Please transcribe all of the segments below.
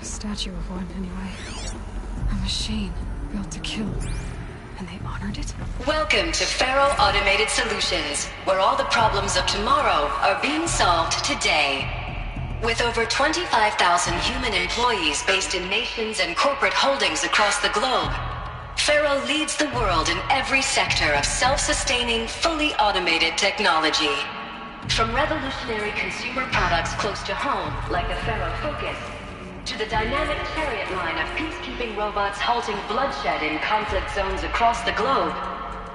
statue of one, anyway. A machine built to kill. And they honored it? Welcome to Faro Automated Solutions, where all the problems of tomorrow are being solved today. With over 25,000 human employees based in nations and corporate holdings across the globe, Faro leads the world in every sector of self-sustaining, fully automated technology. From revolutionary consumer products close to home, like the Faro Focus, to the dynamic chariot line of peacekeeping robots halting bloodshed in conflict zones across the globe,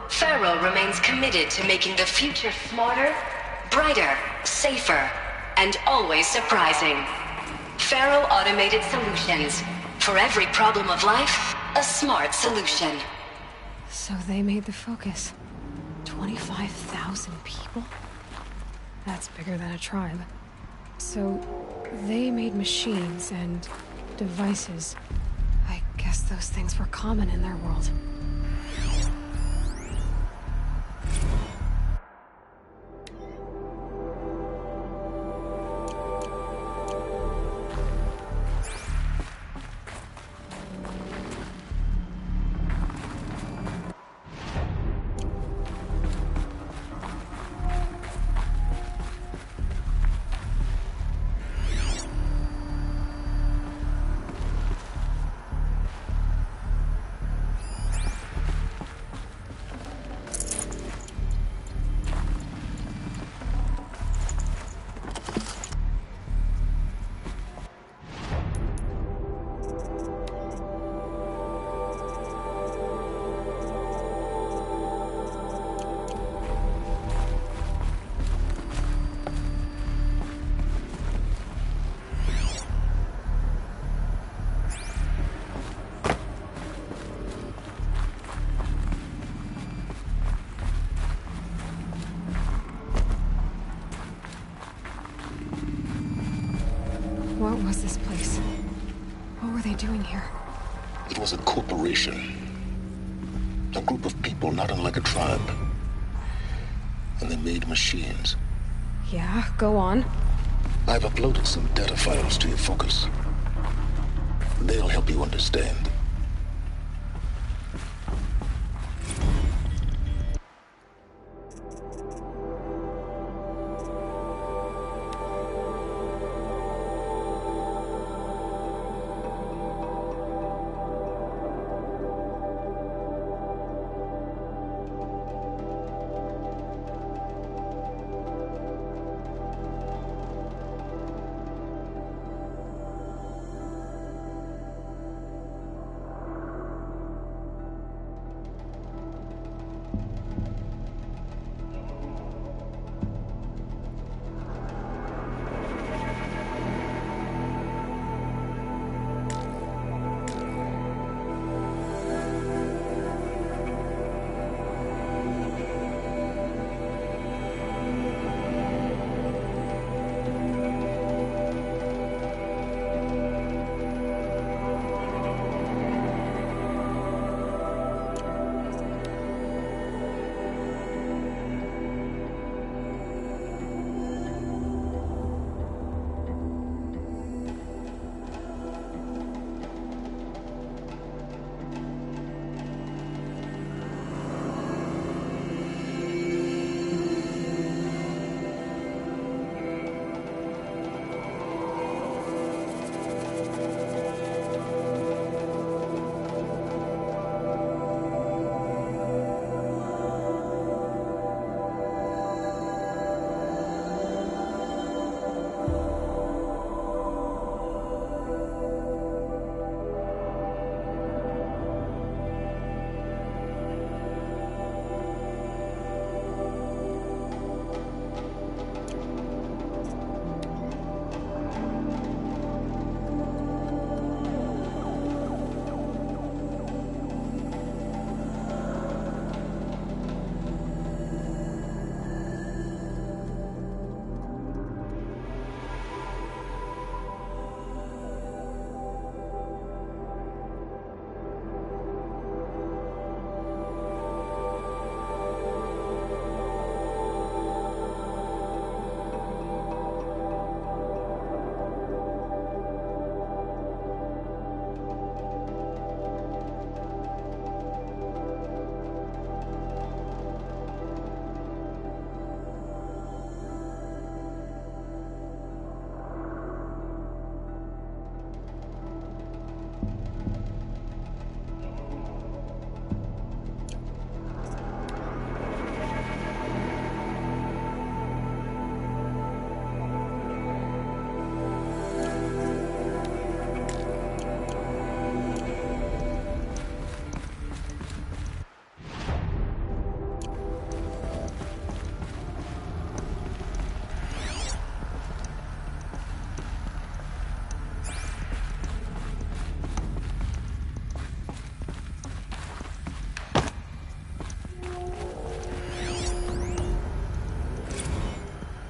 Faro remains committed to making the future smarter, brighter, safer, and always surprising. Faro Automated Solutions. For every problem of life, a smart solution. So they made the Focus. 25,000 people? That's bigger than a tribe. So, they made machines and devices. I guess those things were common in their world. What was this place? What were they doing here? It was a corporation. A group of people not unlike a tribe. And they made machines. Yeah, go on. I've uploaded some data files to your Focus. They'll help you understand.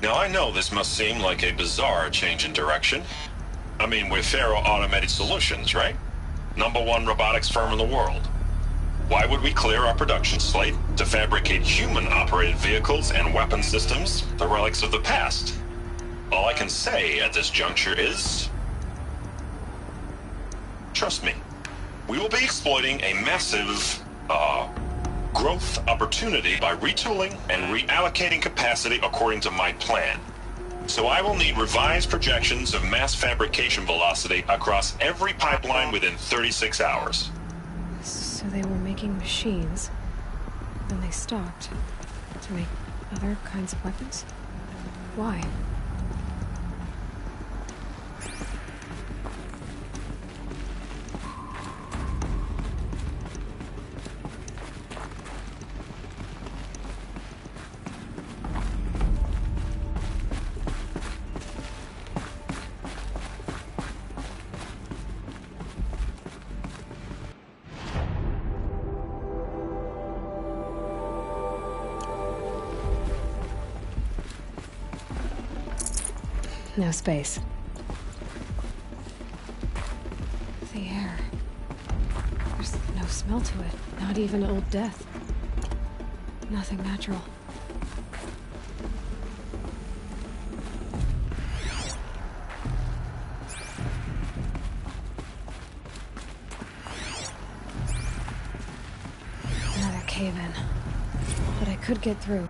Now I know this must seem like a bizarre change in direction. I mean, we're Faro Automated Solutions, right? #1 robotics firm in the world. Why would we clear our production slate to fabricate human-operated vehicles and weapon systems, the relics of the past? All I can say at this juncture is... trust me. We will be exploiting a massive, growth opportunity by retooling and reallocating capacity according to my plan. So I will need revised projections of mass fabrication velocity across every pipeline within 36 hours. So they were making machines, then they stopped to make other kinds of weapons? Why? No space. The air. There's no smell to it. Not even old death. Nothing natural. Another cave-in. But I could get through.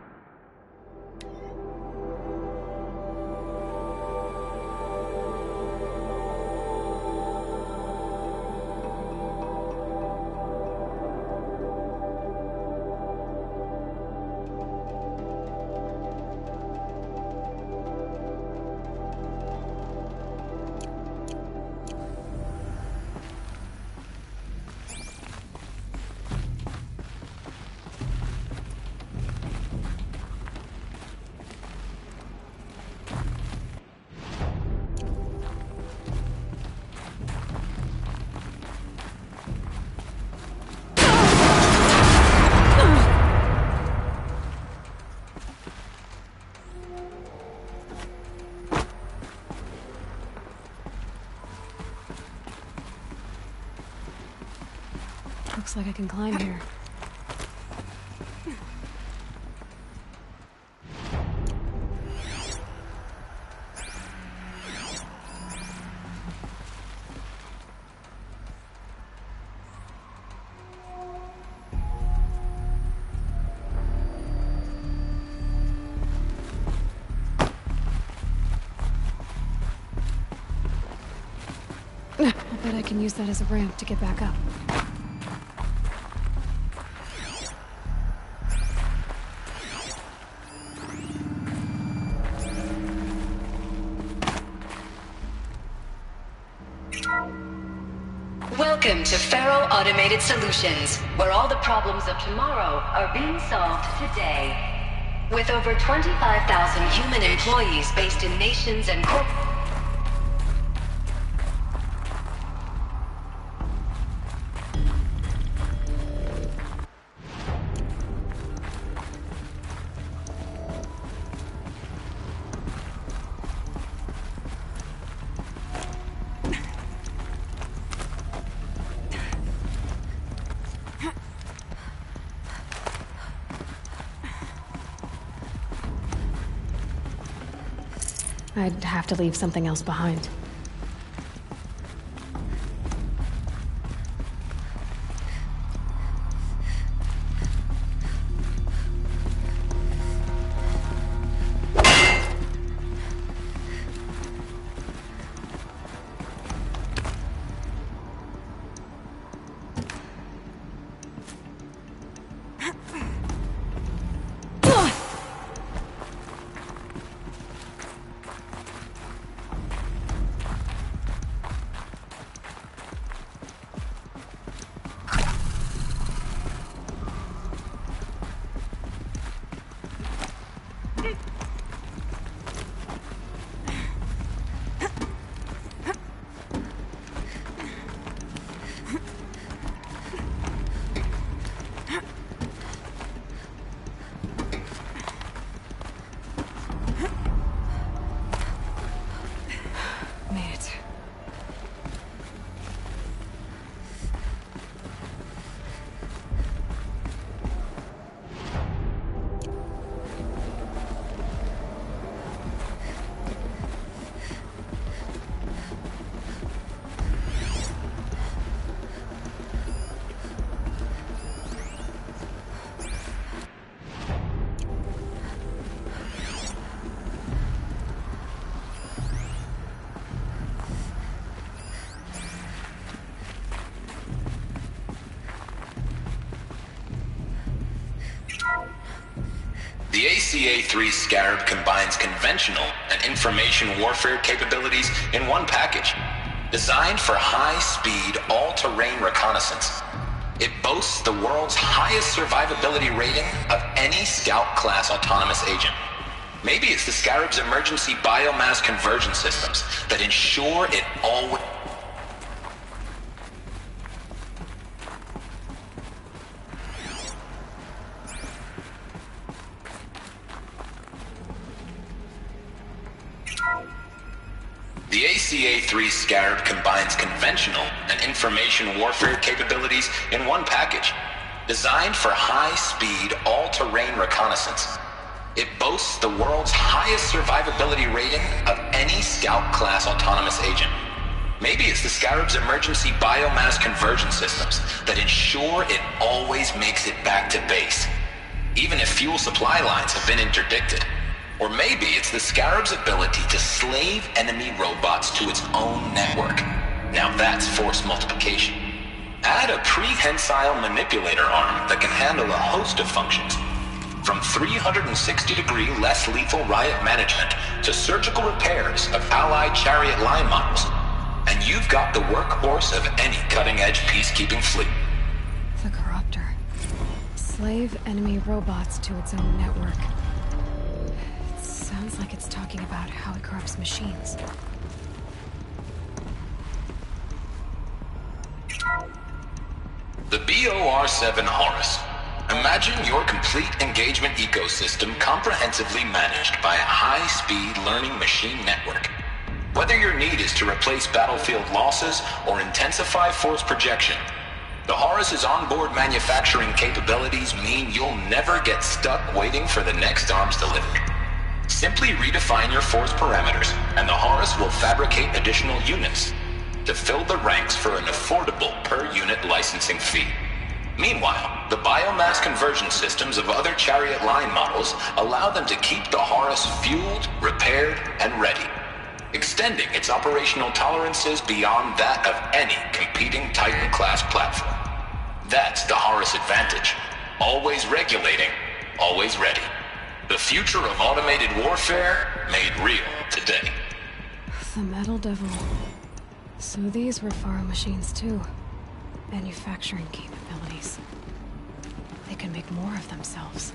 Looks like I can climb here. I bet I can use that as a ramp to get back up. Welcome to Faro Automated Solutions, where all the problems of tomorrow are being solved today. With over 25,000 human employees based in nations and I'd have to leave something else behind. The ACA-3 Scarab combines conventional and information warfare capabilities in one package, designed for high-speed, all-terrain reconnaissance. It boasts the world's highest survivability rating of any Scout-class autonomous agent. Maybe it's the Scarab's emergency biomass conversion systems that ensure it always... The ACA-3 Scarab combines conventional and information warfare capabilities in one package, designed for high-speed, all-terrain reconnaissance. It boasts the world's highest survivability rating of any Scout-class autonomous agent. Maybe it's the Scarab's emergency biomass conversion systems that ensure it always makes it back to base, even if fuel supply lines have been interdicted. Or maybe it's the Scarab's ability to slave enemy robots to its own network. Now that's force multiplication. Add a prehensile manipulator arm that can handle a host of functions, from 360-degree less lethal riot management to surgical repairs of Allied chariot line models, and you've got the workhorse of any cutting-edge peacekeeping fleet. The Corruptor. Slave enemy robots to its own network. Sounds like it's talking about how it corrupts machines. The BOR-7 Horus. Imagine your complete engagement ecosystem comprehensively managed by a high-speed learning machine network. Whether your need is to replace battlefield losses or intensify force projection, the Horus's onboard manufacturing capabilities mean you'll never get stuck waiting for the next arms delivery. Simply redefine your force parameters, and the Horus will fabricate additional units to fill the ranks for an affordable per-unit licensing fee. Meanwhile, the biomass conversion systems of other chariot line models allow them to keep the Horus fueled, repaired, and ready, extending its operational tolerances beyond that of any competing Titan-class platform. That's the Horus advantage. Always regulating, always ready. The future of automated warfare made real today. The Metal Devil. So these were Faro machines too. Manufacturing capabilities. They can make more of themselves.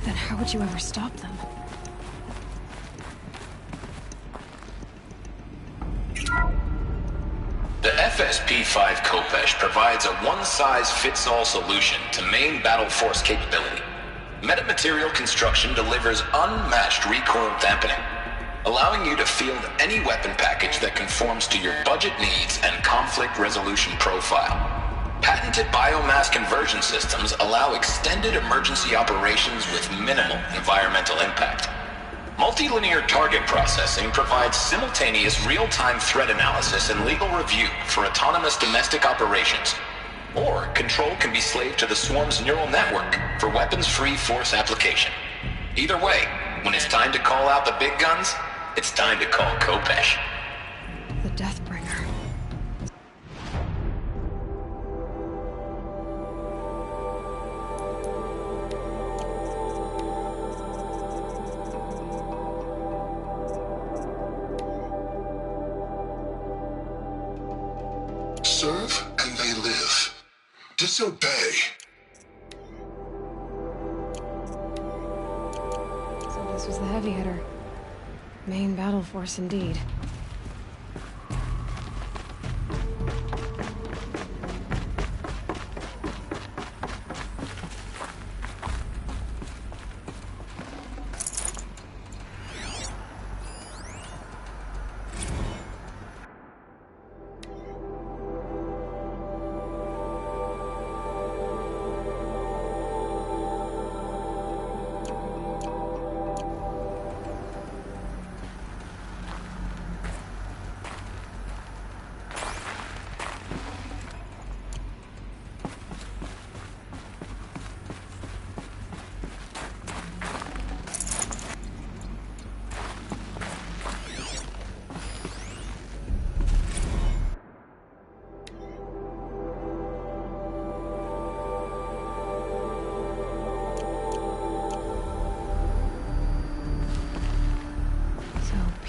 Then how would you ever stop them? The FSP-5 Khopesh provides a one-size-fits-all solution to main battle force capability. Metamaterial construction delivers unmatched recoil dampening, allowing you to field any weapon package that conforms to your budget needs and conflict resolution profile. Patented biomass conversion systems allow extended emergency operations with minimal environmental impact. Multilinear target processing provides simultaneous real-time threat analysis and legal review for autonomous domestic operations. Or control can be slaved to the swarm's neural network for weapons-free force application. Either way, when it's time to call out the big guns, it's time to call Khopesh. The Deathbringer. Serve and they live. Disobey. So this was the heavy hitter. Main battle force indeed.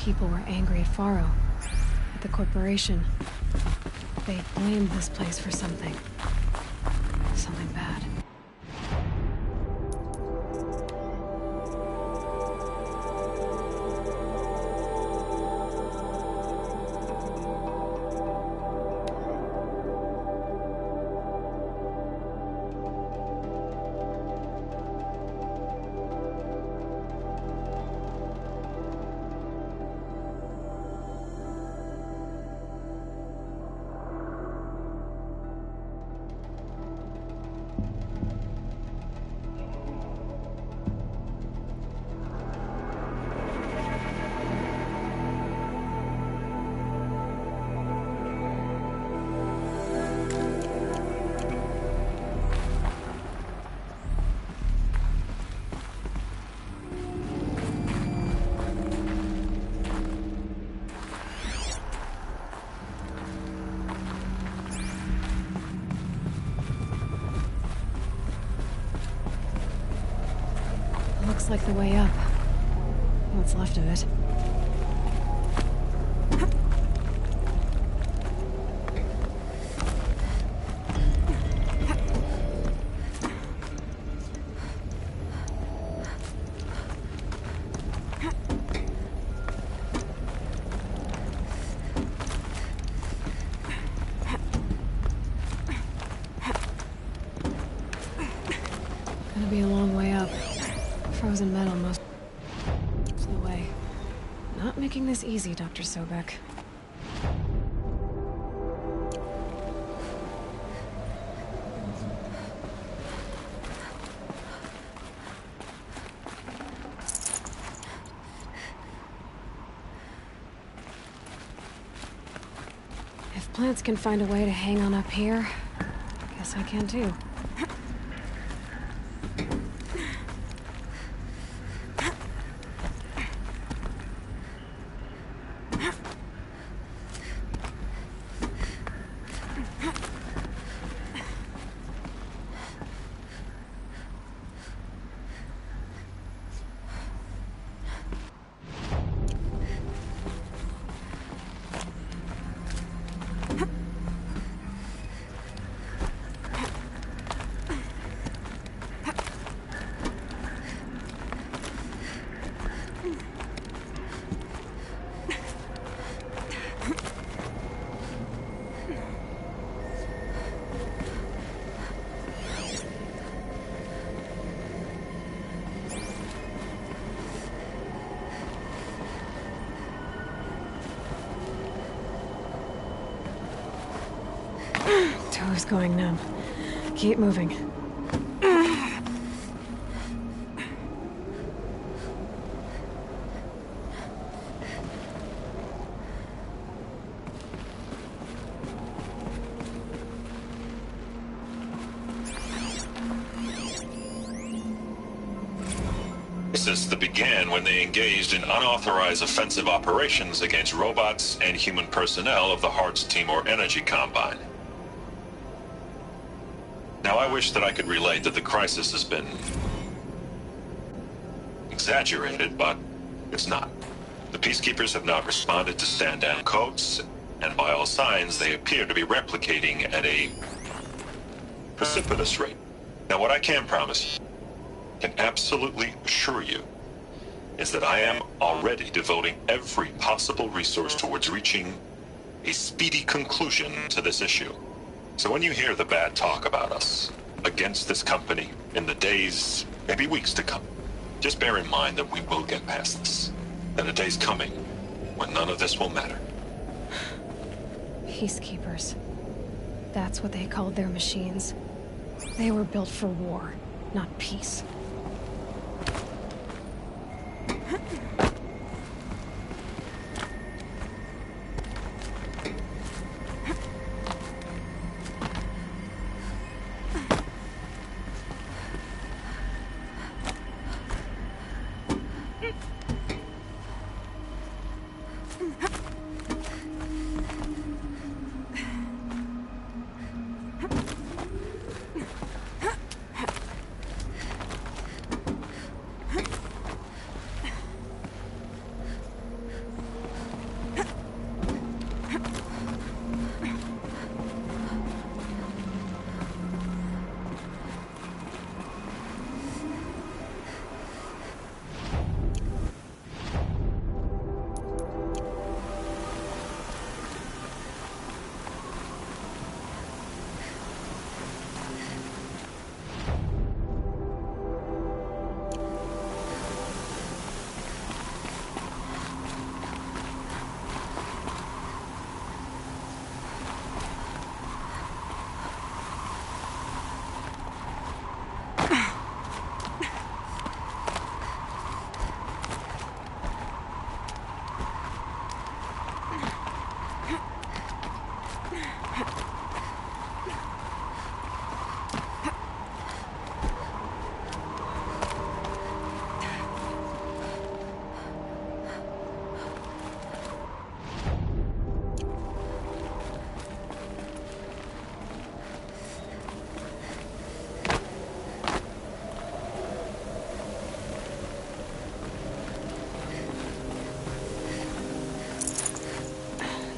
people were angry at Faro, at the corporation. They blamed this place for something. Something bad. Looks like the way up. What's left of it. Gonna be a long way up. Frozen metal most of the way. Not making this easy, Dr. Sobek. If plants can find a way to hang on up here, guess I can too. Toe's going numb. Keep moving. This began when they engaged in unauthorized offensive operations against robots and human personnel of the Hearts Timor Energy Combine. Now, I wish that I could relate that the crisis has been exaggerated, but it's not. The Peacekeepers have not responded to stand-down codes, and by all signs, they appear to be replicating at a precipitous rate. Now, what I can promise you, can absolutely assure you, is that I am already devoting every possible resource towards reaching a speedy conclusion to this issue. So when you hear the bad talk about us against this company in the days, maybe weeks to come, just bear in mind that we will get past this. And a day's coming when none of this will matter. Peacekeepers. That's what they called their machines. They were built for war, not peace.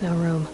No room.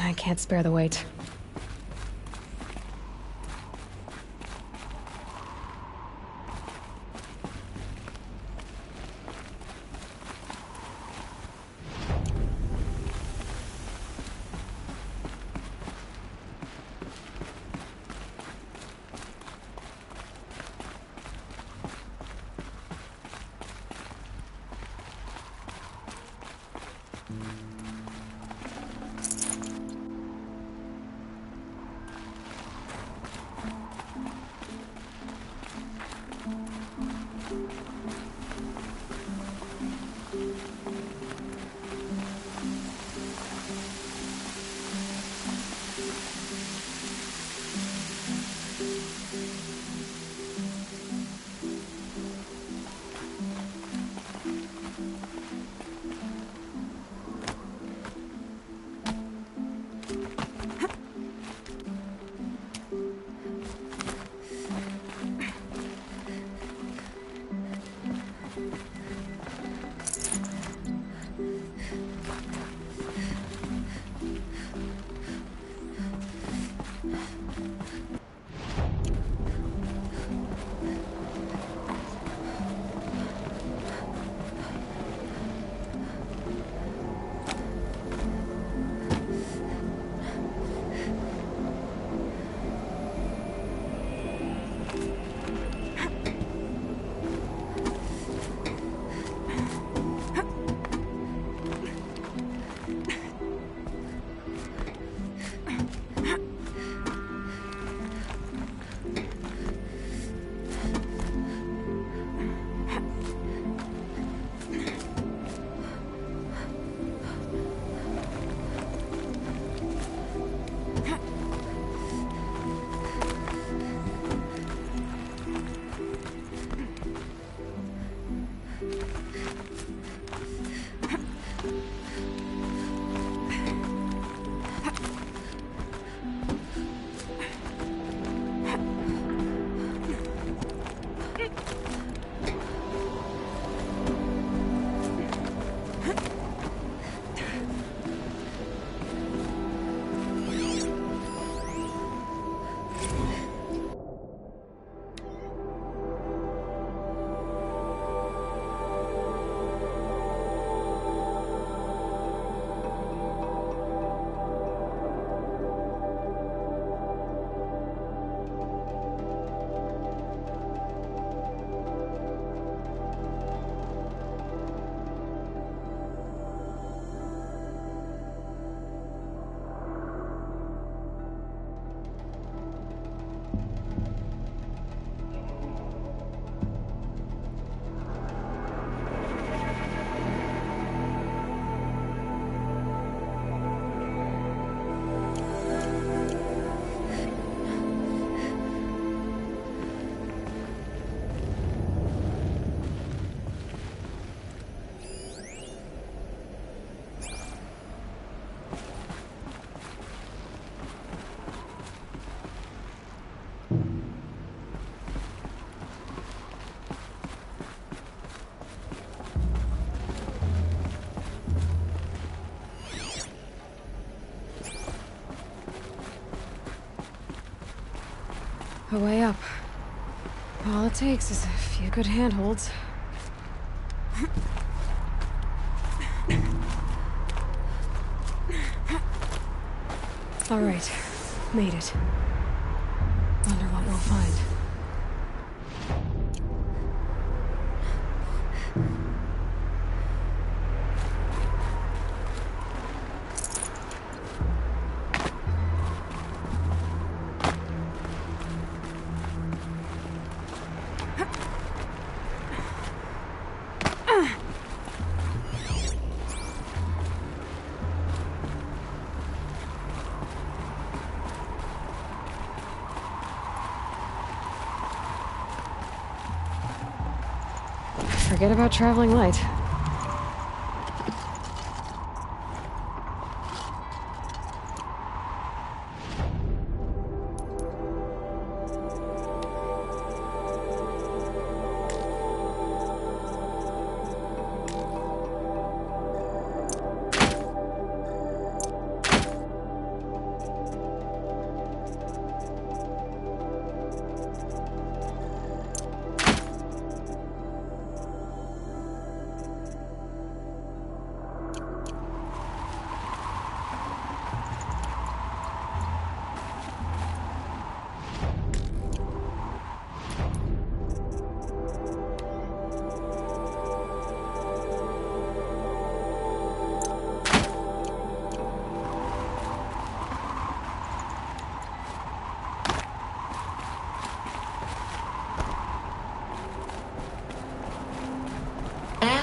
I can't spare the weight. a way up. All it takes is a few good handholds. All right, made it. Wonder what we'll find. Forget about traveling light.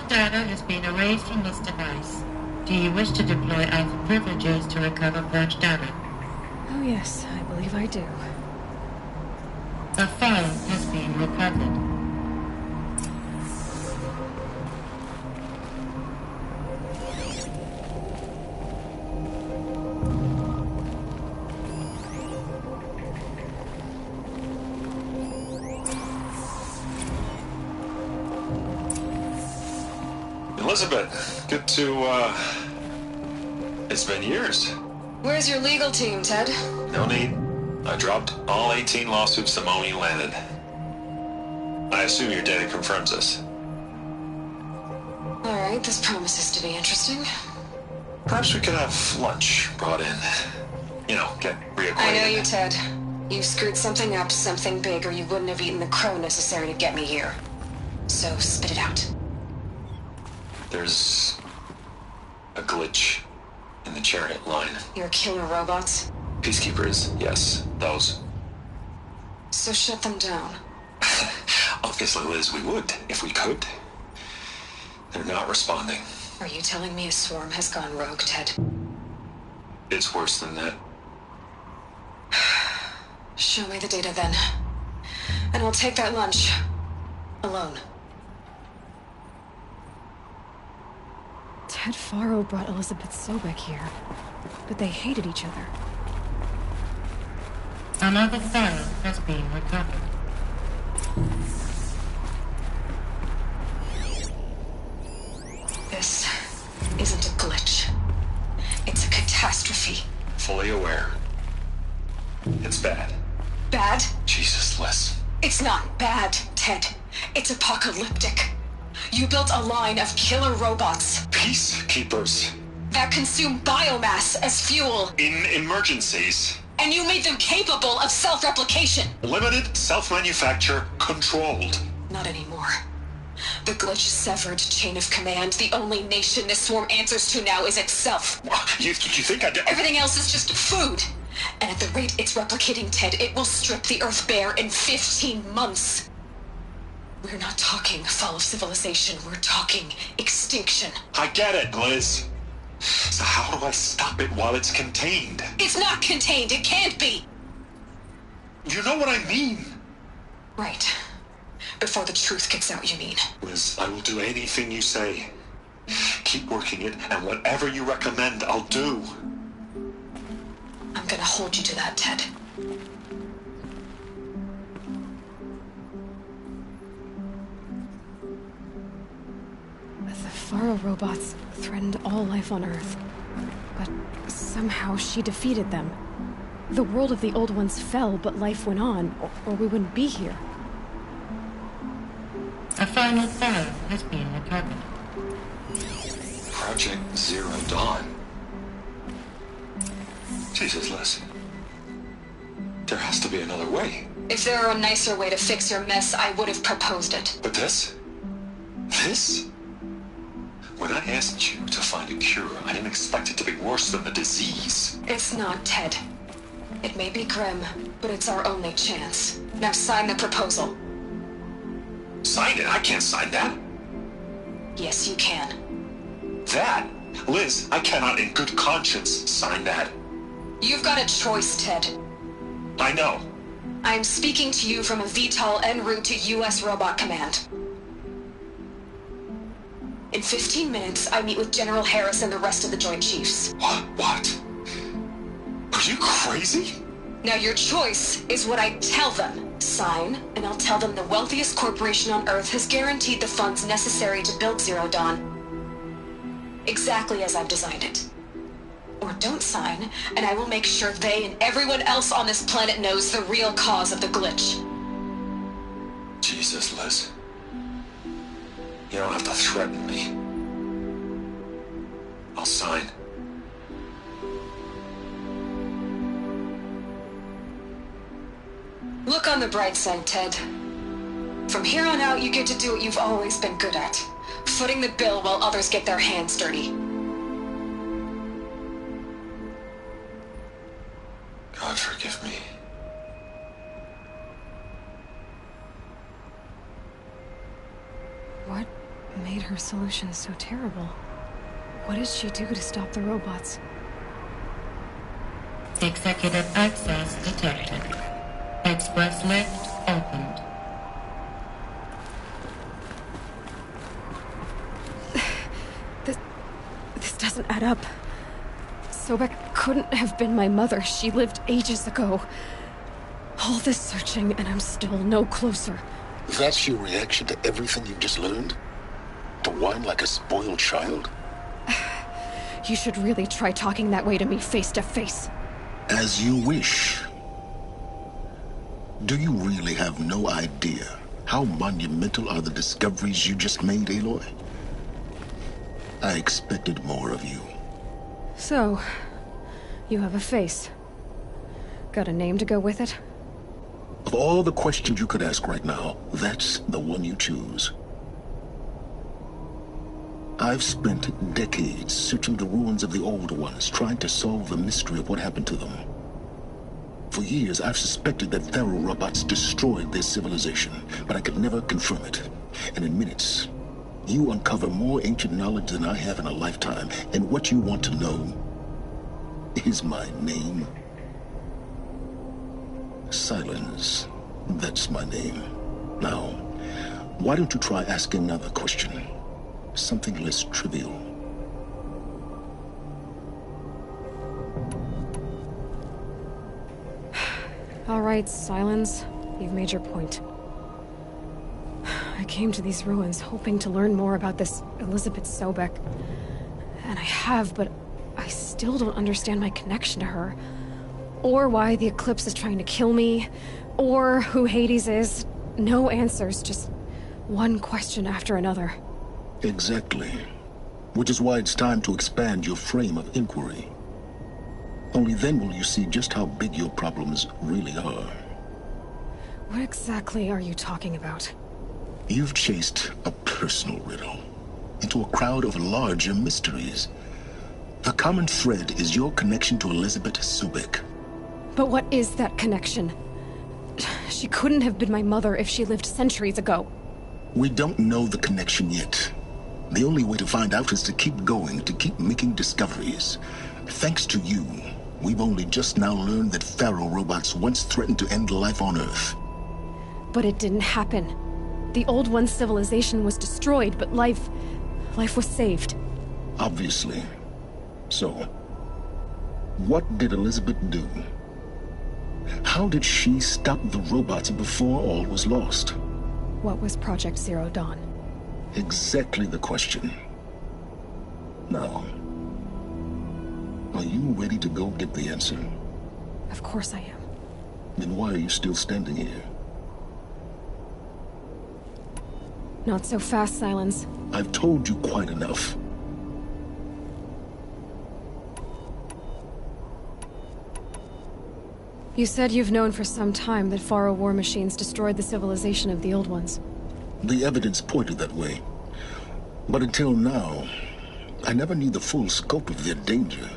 Data has been erased from this device. Do you wish to deploy Alpha privileges to recover purged data? Oh yes, I believe I do. The file has been recovered. Elizabeth, good to, it's been years. Where's your legal team, Ted? No need. I dropped all 18 lawsuits the moment you landed. I assume your data confirms this. Alright, this promises to be interesting. Perhaps we could have lunch brought in. You know, get reacquainted. I know you, Ted. You screwed something up, something big, or you wouldn't have eaten the crow necessary to get me here. So, spit it out. There's a glitch in the chariot line. Your killer robots? Peacekeepers, yes, those. So shut them down. Obviously, Liz, we would, if we could. They're not responding. Are you telling me a swarm has gone rogue, Ted? It's worse than that. Show me the data then. And I'll take that lunch. Alone. Ted Faro brought Elizabeth Sobek here, but they hated each other. Another file has been recovered. This isn't a glitch. It's a catastrophe. Fully aware. It's bad. Bad? Jesus, Liz. It's not bad, Ted. It's apocalyptic. You built a line of killer robots Peacekeepers. that consume biomass as fuel, In emergencies. and you made them capable of self-replication. Limited, self-manufacture, controlled. Not anymore. The glitch severed chain of command. The only nation this swarm answers to now is itself. You think I did? Everything else is just food. And at the rate it's replicating, Ted, it will strip the Earth bare in 15 months. We're not talking fall of civilization. We're talking extinction. I get it, Liz. So how do I stop it while it's contained? It's not contained. It can't be. You know what I mean. Right. Before the truth gets out, you mean? Liz, I will do anything you say. Keep working it, and whatever you recommend, I'll do. I'm gonna hold you to that, Ted. The Faro robots threatened all life on Earth, but somehow she defeated them. The world of the Old Ones fell, but life went on, or we wouldn't be here. A final file has been recovered. Project Zero Dawn. Jesus, Liz. There has to be another way. If there were a nicer way to fix your mess, I would have proposed it. But this? This? When I asked you to find a cure, I didn't expect it to be worse than the disease. It's not, Ted. It may be grim, but it's our only chance. Now sign the proposal. Sign it? I can't sign that. Yes, you can. That? Liz, I cannot in good conscience sign that. You've got a choice, Ted. I know. I'm speaking to you from a VTOL en route to U.S. Robot Command. In 15 minutes, I meet with General Harris and the rest of the Joint Chiefs. What? Are you crazy? Now your choice is what I tell them. Sign, and I'll tell them the wealthiest corporation on Earth has guaranteed the funds necessary to build Zero Dawn. Exactly as I've designed it. Or don't sign, and I will make sure they and everyone else on this planet knows the real cause of the glitch. Jesus, Liz. You don't have to threaten me. I'll sign. Look on the bright side, Ted. From here on out, you get to do what you've always been good at. Footing the bill while others get their hands dirty. God forgive me. What made her solution so terrible? What did she do to stop the robots? Executive access detected. Express lift opened. This doesn't add up. Sobek couldn't have been my mother. She lived ages ago. All this searching, and I'm still no closer. That's your reaction to everything you've just learned? To whine like a spoiled child? You should really try talking that way to me face to face. As you wish. Do you really have no idea how monumental are the discoveries you just made, Aloy? I expected more of you. So, you have a face. Got a name to go with it? Of all the questions you could ask right now, that's the one you choose. I've spent decades searching the ruins of the Old Ones, trying to solve the mystery of what happened to them. For years, I've suspected that Faro robots destroyed their civilization, but I could never confirm it. And in minutes, you uncover more ancient knowledge than I have in a lifetime, and what you want to know is my name. Silence. That's my name. Now, why don't you try asking another question? Something less trivial. All right, Silence. You've made your point. I came to these ruins hoping to learn more about this Elizabeth Sobek. And I have, but I still don't understand my connection to her. Or why the Eclipse is trying to kill me. Or who Hades is. No answers, just one question after another. Exactly. Which is why it's time to expand your frame of inquiry. Only then will you see just how big your problems really are. What exactly are you talking about? You've chased a personal riddle into a crowd of larger mysteries. The common thread is your connection to Elizabeth Sobek. But what is that connection? She couldn't have been my mother if she lived centuries ago. We don't know the connection yet. The only way to find out is to keep going, to keep making discoveries. Thanks to you, we've only just now learned that Faro robots once threatened to end life on Earth. But it didn't happen. The Old One's civilization was destroyed, but life was saved. Obviously. So, what did Elizabeth do? How did she stop the robots before all was lost? What was Project Zero Dawn? Exactly the question. Now, are you ready to go get the answer? Of course I am. Then why are you still standing here? Not so fast, Silence. I've told you quite enough. You said you've known for some time that Faro war machines destroyed the civilization of the Old Ones. The evidence pointed that way. But until now, I never knew the full scope of their danger.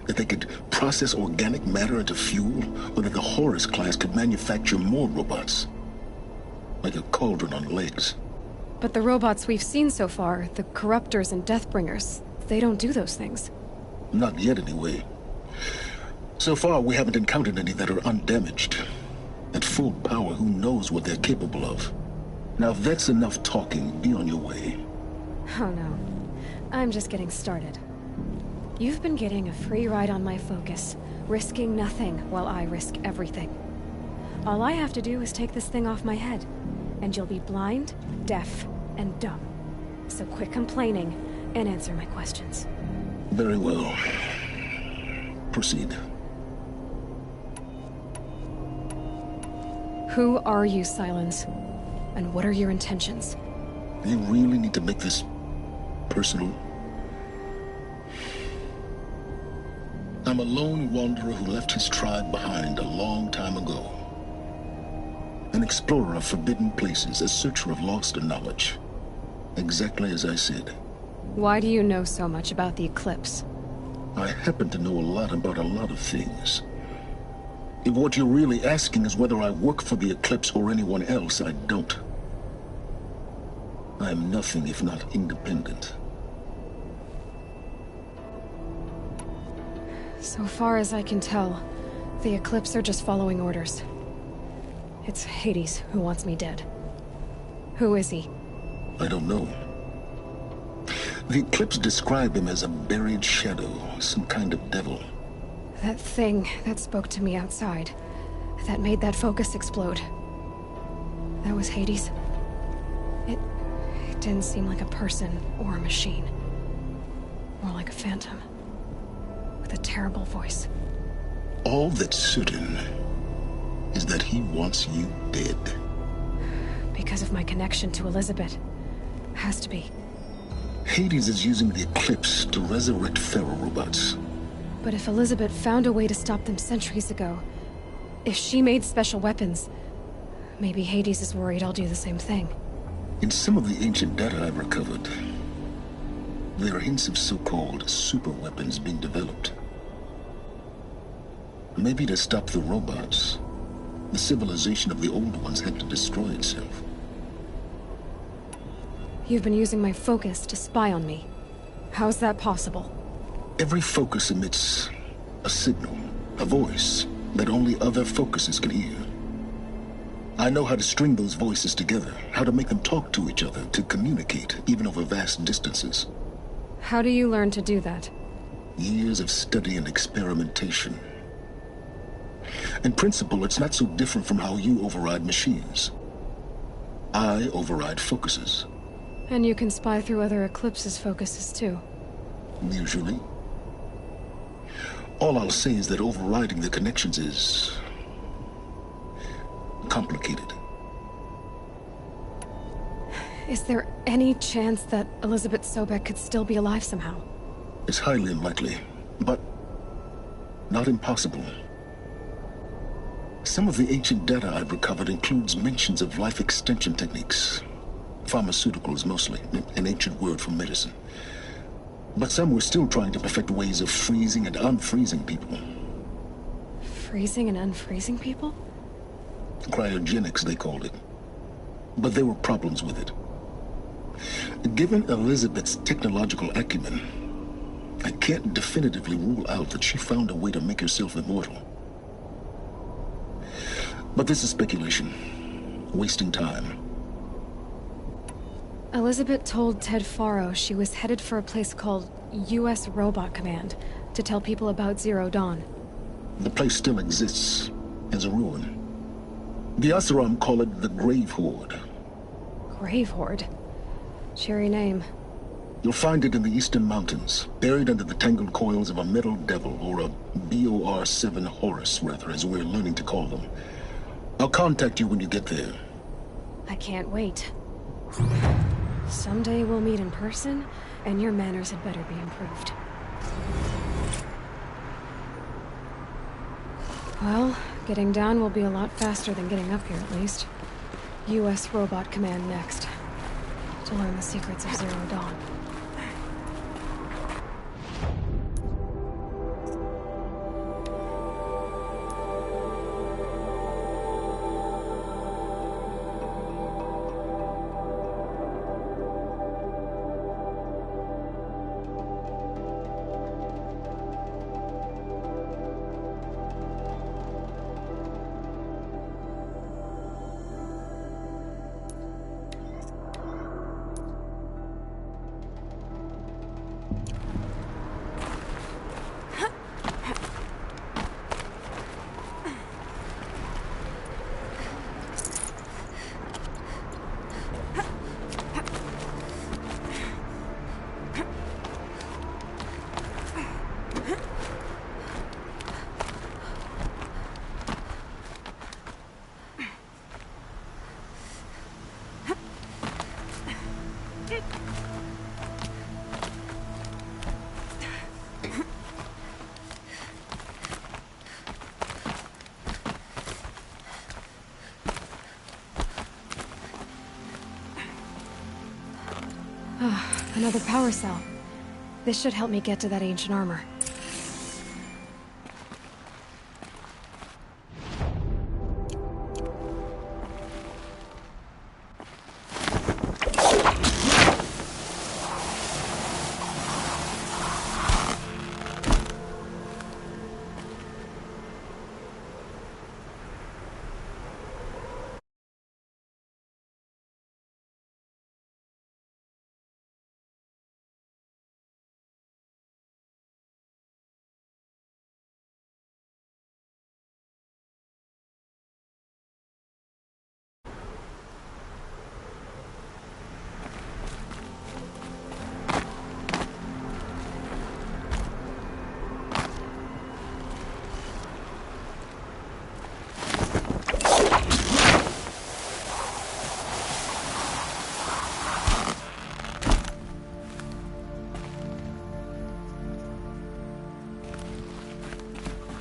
That they could process organic matter into fuel, or that the Horus class could manufacture more robots. Like a cauldron on legs. But the robots we've seen so far, the Corruptors and Deathbringers, they don't do those things. Not yet, anyway. So far, we haven't encountered any that are undamaged. At full power, who knows what they're capable of? Now, if that's enough talking, be on your way. Oh no. I'm just getting started. You've been getting a free ride on my focus, risking nothing while I risk everything. All I have to do is take this thing off my head, and you'll be blind, deaf, and dumb. So quit complaining and answer my questions. Very well. Proceed. Who are you, Silence? And what are your intentions? You really need to make this personal? I'm a lone wanderer who left his tribe behind a long time ago. An explorer of forbidden places, a searcher of lost knowledge. Exactly as I said. Why do you know so much about the Eclipse? I happen to know a lot about a lot of things. If what you're really asking is whether I work for the Eclipse or anyone else, I don't. I am nothing if not independent. So far as I can tell, the Eclipse are just following orders. It's Hades who wants me dead. Who is he? I don't know. The Eclipse describe him as a buried shadow, some kind of devil. That thing that spoke to me outside, that made that focus explode. That was Hades? It didn't seem like a person or a machine. More like a phantom. With a terrible voice. All that's certain is that he wants you dead. Because of my connection to Elizabeth. Has to be. Hades is using the Eclipse to resurrect Faro robots. But if Elizabeth found a way to stop them centuries ago, if she made special weapons, maybe Hades is worried I'll do the same thing. In some of the ancient data I've recovered, there are hints of so-called super weapons being developed. Maybe to stop the robots, the civilization of the old ones had to destroy itself. You've been using my focus to spy on me. How's that possible? Every focus emits a signal, a voice, that only other focuses can hear. I know how to string those voices together, how to make them talk to each other, to communicate, even over vast distances. How do you learn to do that? Years of study and experimentation. In principle, it's not so different from how you override machines. I override focuses. And you can spy through other Eclipse's focuses too. Usually. All I'll say is that overriding the connections is complicated. Is there any chance that Elizabeth Sobek could still be alive somehow? It's highly unlikely, but not impossible. Some of the ancient data I've recovered includes mentions of life extension techniques. Pharmaceuticals mostly, an ancient word for medicine. But some were still trying to perfect ways of freezing and unfreezing people. Freezing and unfreezing people? Cryogenics, they called it. But there were problems with it. Given Elizabeth's technological acumen, I can't definitively rule out that she found a way to make herself immortal. But this is speculation. Wasting time. Elizabeth told Ted Faro she was headed for a place called U.S. Robot Command to tell people about Zero Dawn. The place still exists as a ruin. The Oseram call it the Grave Horde. Grave Horde? Cheery name. You'll find it in the Eastern Mountains, buried under the tangled coils of a Metal Devil, or a BOR-7 Horus, rather, as we're learning to call them. I'll contact you when you get there. I can't wait. Someday we'll meet in person, and your manners had better be improved. Well, getting down will be a lot faster than getting up here, at least. U.S. Robot Command next. To learn the secrets of Zero Dawn. Another power cell. This should help me get to that ancient armor.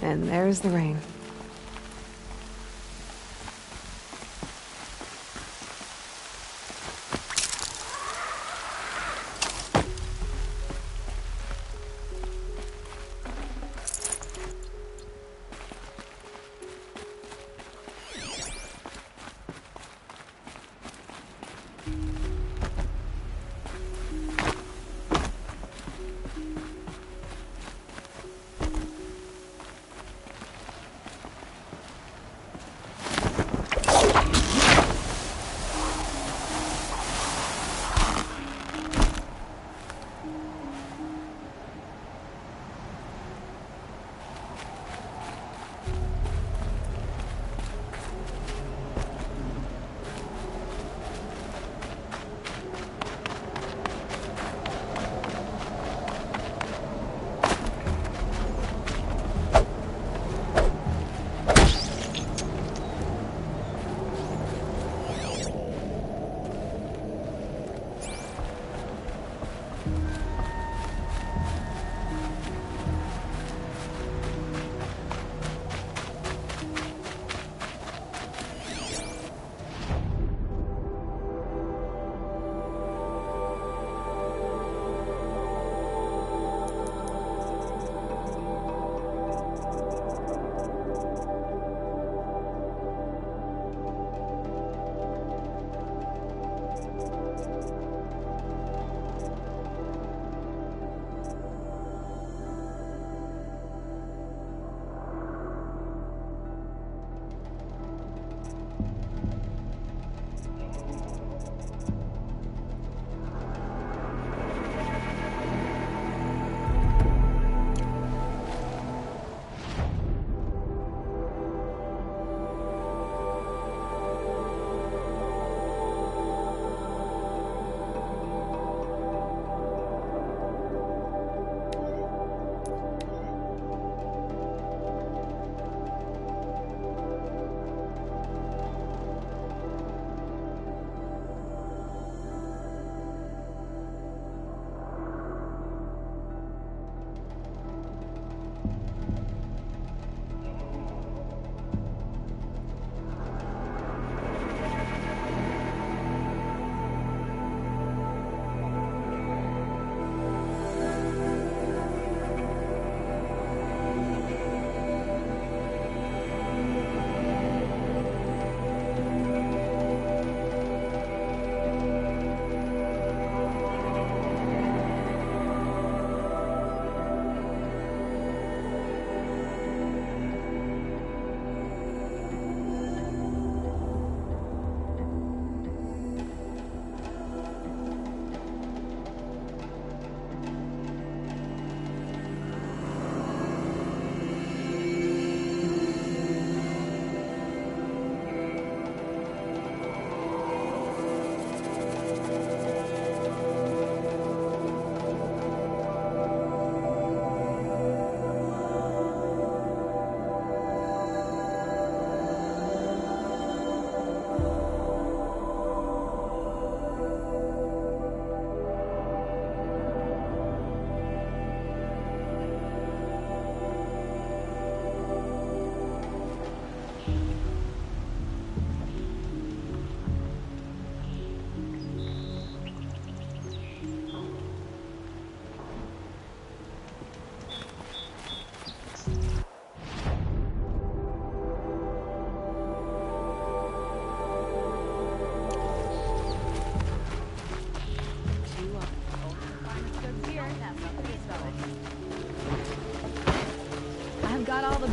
And there's the rain.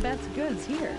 best goods here.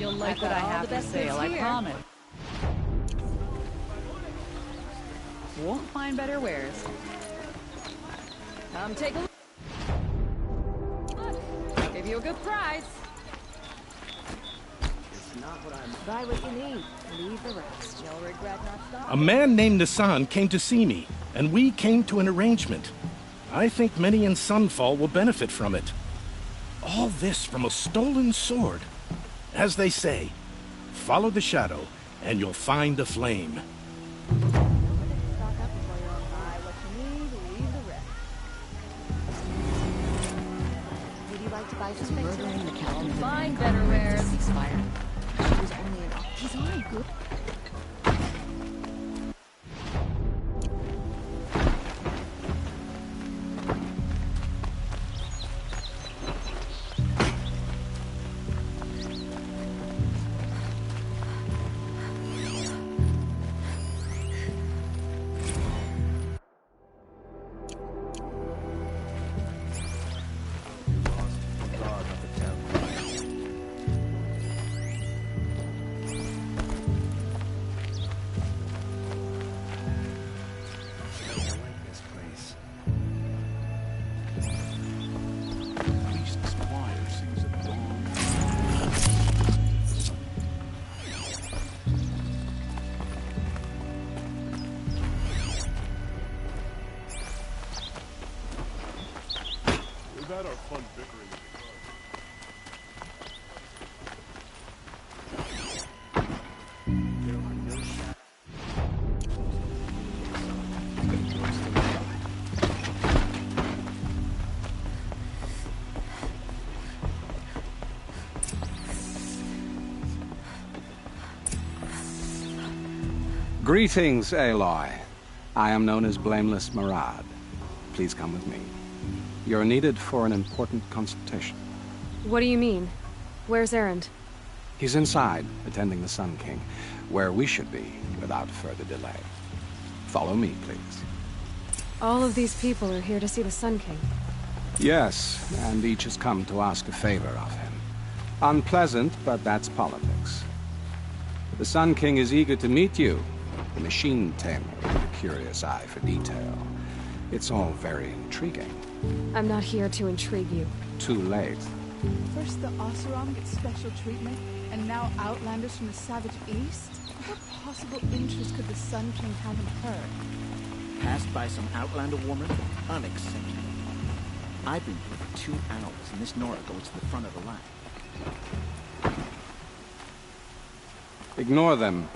You'll like what I have for sale, I promise. Won't find better wares. Come take a look. I'll give you a good price. Buy what you need. Leave the rest. You'll regret not stopping. A man named Nassan came to see me, and we came to an arrangement. I think many in Sunfall will benefit from it. All this from a stolen sword. As they say, follow the shadow, and you'll find the flame. Would you like to buy just murdering the captain? Find better wares. Ceasefire. She was only an... He's only good. Had our fun bickering Greetings, Aloy. I am known as Blameless Murad. Please come with me. You're needed for an important consultation. What do you mean? Where's Erend? He's inside, attending the Sun King, where we should be without further delay. Follow me, please. All of these people are here to see the Sun King. Yes, and each has come to ask a favor of him. Unpleasant, but that's politics. The Sun King is eager to meet you, the machine tamer with a curious eye for detail. It's all very intriguing. I'm not here to intrigue you. Too late. First the Oseram gets special treatment, and now Outlanders from the Savage East? What possible interest could the Sun King have in her? Passed by some Outlander woman? Unacceptable. I've been here for 2 hours, and this Nora goes to the front of the line. Ignore them.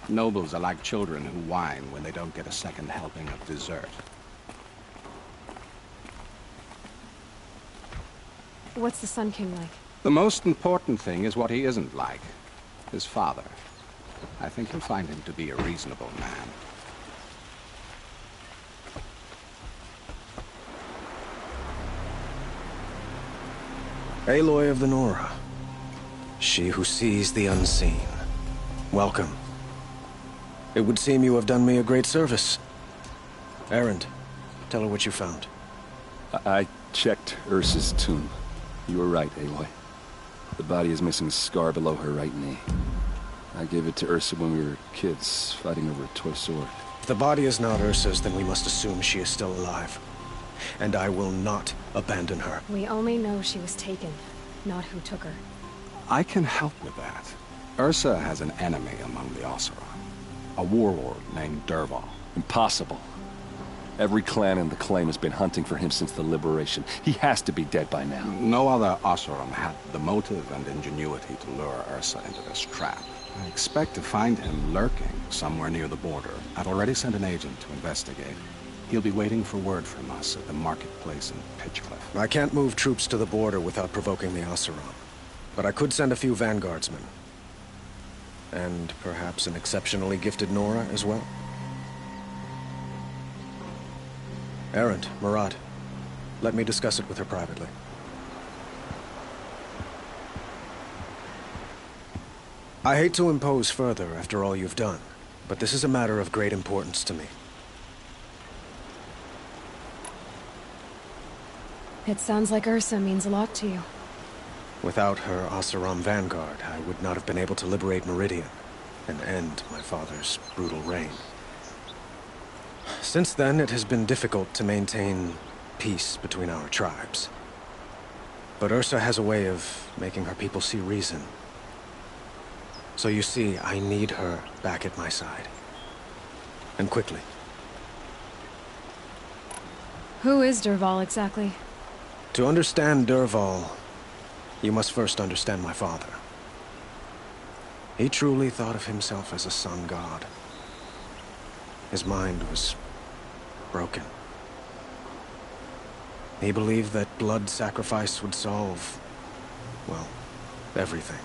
Nobles are like children who whine when they don't get a second helping of dessert. What's the Sun King like? The most important thing is what he isn't like. His father. I think you'll find him to be a reasonable man. Aloy of the Nora. She who sees the unseen. Welcome. It would seem you have done me a great service. Erend, tell her what you found. I checked Ursa's tomb. You were right, Aloy. The body is missing a scar below her right knee. I gave it to Ursa when we were kids, fighting over a toy sword. If the body is not Ursa's, then we must assume she is still alive. And I will not abandon her. We only know she was taken, not who took her. I can help with that. Ursa has an enemy among the Oseram. A warlord named Dervahl. Impossible. Every clan in the claim has been hunting for him since the liberation. He has to be dead by now. No other Oseram had the motive and ingenuity to lure Ursa into this trap. I expect to find him lurking somewhere near the border. I've already sent an agent to investigate. He'll be waiting for word from us at the marketplace in Pitchcliff. I can't move troops to the border without provoking the Oseram. But I could send a few vanguardsmen. And perhaps an exceptionally gifted Nora as well. Erend, Murad, let me discuss it with her privately. I hate to impose further after all you've done, but this is a matter of great importance to me. It sounds like Ursa means a lot to you. Without her Oseram vanguard, I would not have been able to liberate Meridian and end my father's brutal reign. Since then, it has been difficult to maintain peace between our tribes. But Ursa has a way of making her people see reason. So you see, I need her back at my side. And quickly. Who is Dervahl exactly? To understand Dervahl, you must first understand my father. He truly thought of himself as a sun god. His mind was broken. He believed that blood sacrifice would solve, well, everything.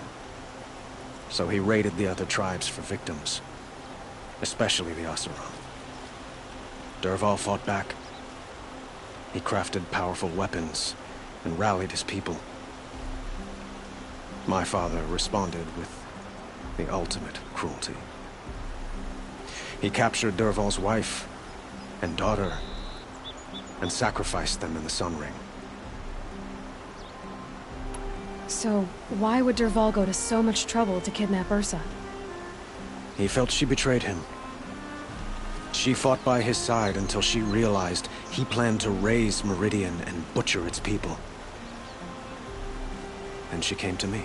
So he raided the other tribes for victims, especially the Oseram. Dervahl fought back. He crafted powerful weapons and rallied his people. My father responded with the ultimate cruelty. He captured Dervahl's wife and daughter and sacrificed them in the Sun Ring. So, why would Dervahl go to so much trouble to kidnap Ursa? He felt she betrayed him. She fought by his side until she realized he planned to raise Meridian and butcher its people. Then she came to me.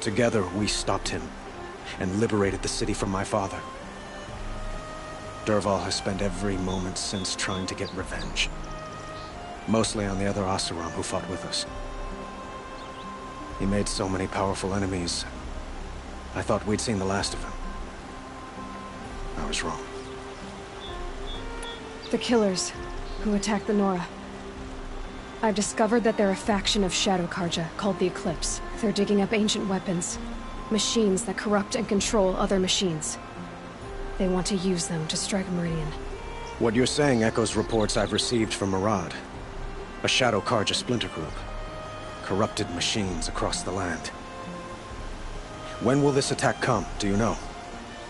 Together, we stopped him and liberated the city from my father. Dervahl has spent every moment since trying to get revenge. Mostly on the other Oseram who fought with us. He made so many powerful enemies, I thought we'd seen the last of him. I was wrong. The Killers, who attacked the Nora. I've discovered that they're a faction of Shadow Karja, called the Eclipse. They're digging up ancient weapons. Machines that corrupt and control other machines. They want to use them to strike Meridian. What you're saying echoes reports I've received from Murad. A Shadow Karja splinter group. Corrupted machines across the land. When will this attack come, do you know?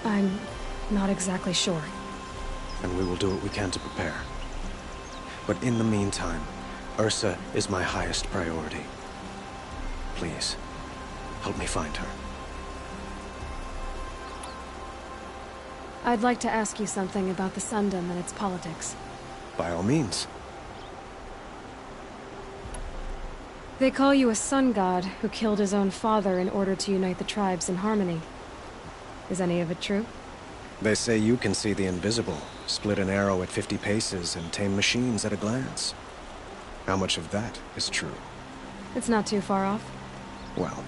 I'm not exactly sure. And we will do what we can to prepare. But in the meantime, Ursa is my highest priority. Please, help me find her. I'd like to ask you something about the Sundom and its politics. By all means. They call you a sun god who killed his own father in order to unite the tribes in harmony. Is any of it true? They say you can see the invisible, split an arrow at 50 paces, and tame machines at a glance. How much of that is true? It's not too far off. Well,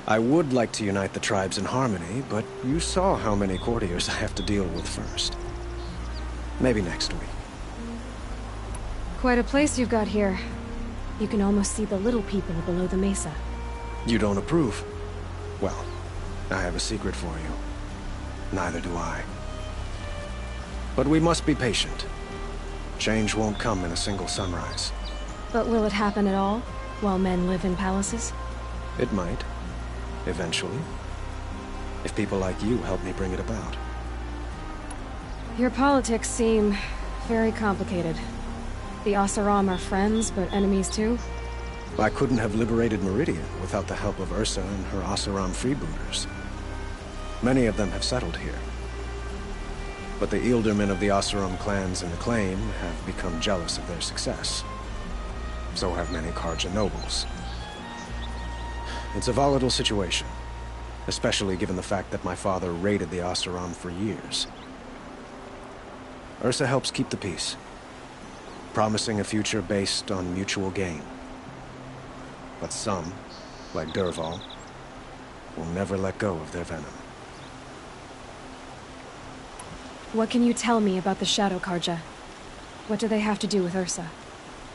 I would like to unite the tribes in harmony, but you saw how many courtiers I have to deal with first. Maybe next week. Quite a place you've got here. You can almost see the little people below the mesa. You don't approve? Well, I have a secret for you. Neither do I. But we must be patient. Change won't come in a single sunrise. But will it happen at all, while men live in palaces? It might. Eventually. If people like you help me bring it about. Your politics seem very complicated. The Oseram are friends, but enemies too? I couldn't have liberated Meridian without the help of Ursa and her Oseram freebooters. Many of them have settled here. But the Ealdormen of the Oseram clans in Acclaim have become jealous of their success. So have many Karja nobles. It's a volatile situation, especially given the fact that my father raided the Oseram for years. Ursa helps keep the peace, promising a future based on mutual gain. But some, like Dervahl, will never let go of their venom. What can you tell me about the Shadow Karja? What do they have to do with Ursa?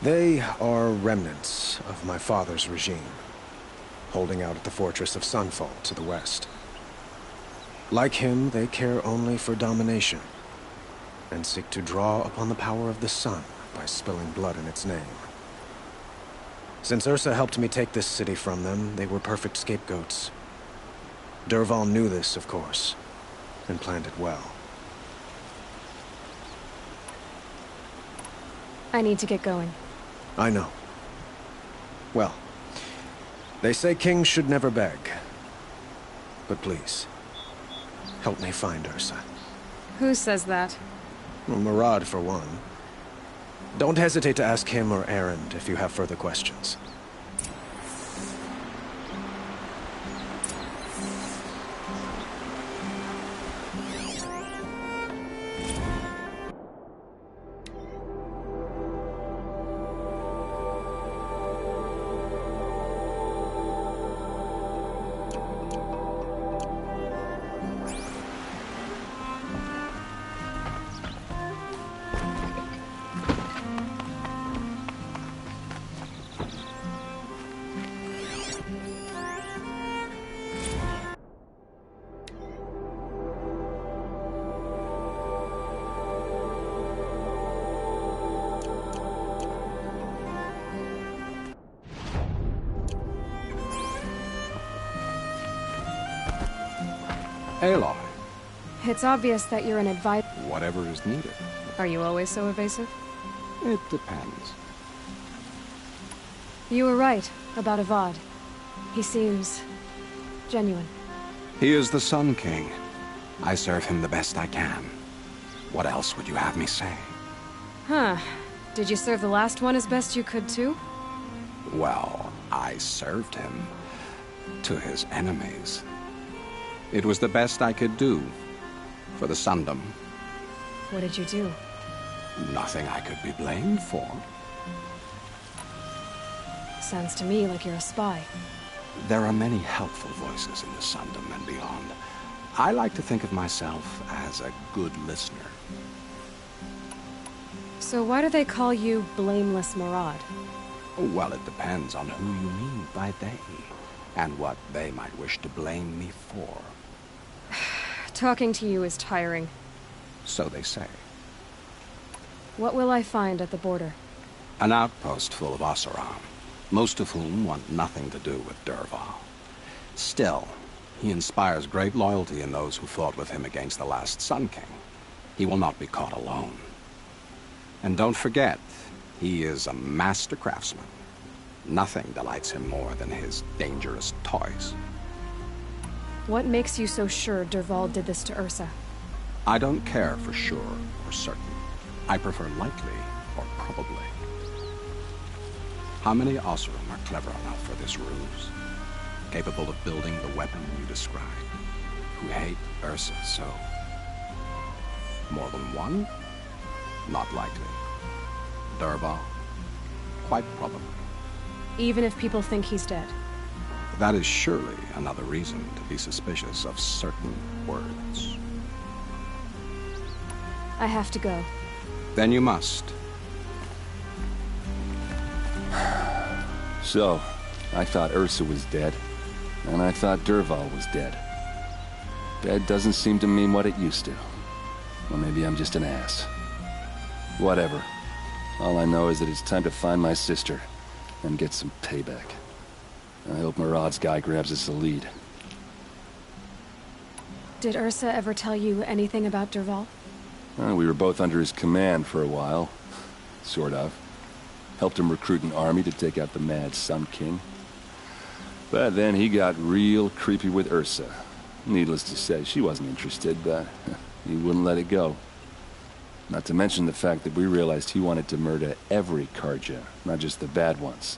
They are remnants of my father's regime, holding out at the fortress of Sunfall to the west. Like him, they care only for domination, and seek to draw upon the power of the sun by spilling blood in its name. Since Ursa helped me take this city from them, they were perfect scapegoats. Dervahl knew this, of course, and planned it well. I need to get going. I know. Well, They say kings should never beg. But please, help me find Ursa. Who says that? Well, Murad, for one. Don't hesitate to ask him or Erend if you have further questions. Aloy. It's obvious that you're an advisor. Whatever is needed. Are you always so evasive? It depends. You were right about Avad. He seems genuine. He is the Sun King. I serve him the best I can. What else would you have me say? Huh. Did you serve the last one as best you could, too? Well, I served him to his enemies. It was the best I could do for the Sundom. What did you do? Nothing I could be blamed for. Sounds to me like you're a spy. There are many helpful voices in the Sundom and beyond. I like to think of myself as a good listener. So why do they call you Blameless Murad? Well, it depends on who you mean by they, and what they might wish to blame me for. Talking to you is tiring. So they say. What will I find at the border? An outpost full of Oseram, most of whom want nothing to do with Dervahl. Still, he inspires great loyalty in those who fought with him against the last Sun King. He will not be caught alone. And don't forget, he is a master craftsman. Nothing delights him more than his dangerous toys. What makes you so sure Dervahl did this to Ursa? I don't care for sure or certain. I prefer likely or probably. How many Oseram are clever enough for this ruse? Capable of building the weapon you described? Who hate Ursa so? More than one? Not likely. Dervahl? Quite probably. Even if people think he's dead? That is surely another reason to be suspicious of certain words. I have to go. Then you must. So, I thought Ursa was dead, and I thought Dervahl was dead. Dead doesn't seem to mean what it used to. Or maybe I'm just an ass. Whatever. All I know is that it's time to find my sister and get some payback. I hope Murad's guy grabs us the lead. Did Ursa ever tell you anything about Dervahl? We were both under his command for a while. Sort of. Helped him recruit an army to take out the mad Sun King. But then he got real creepy with Ursa. Needless to say, she wasn't interested, but he wouldn't let it go. Not to mention the fact that we realized he wanted to murder every Carja, not just the bad ones.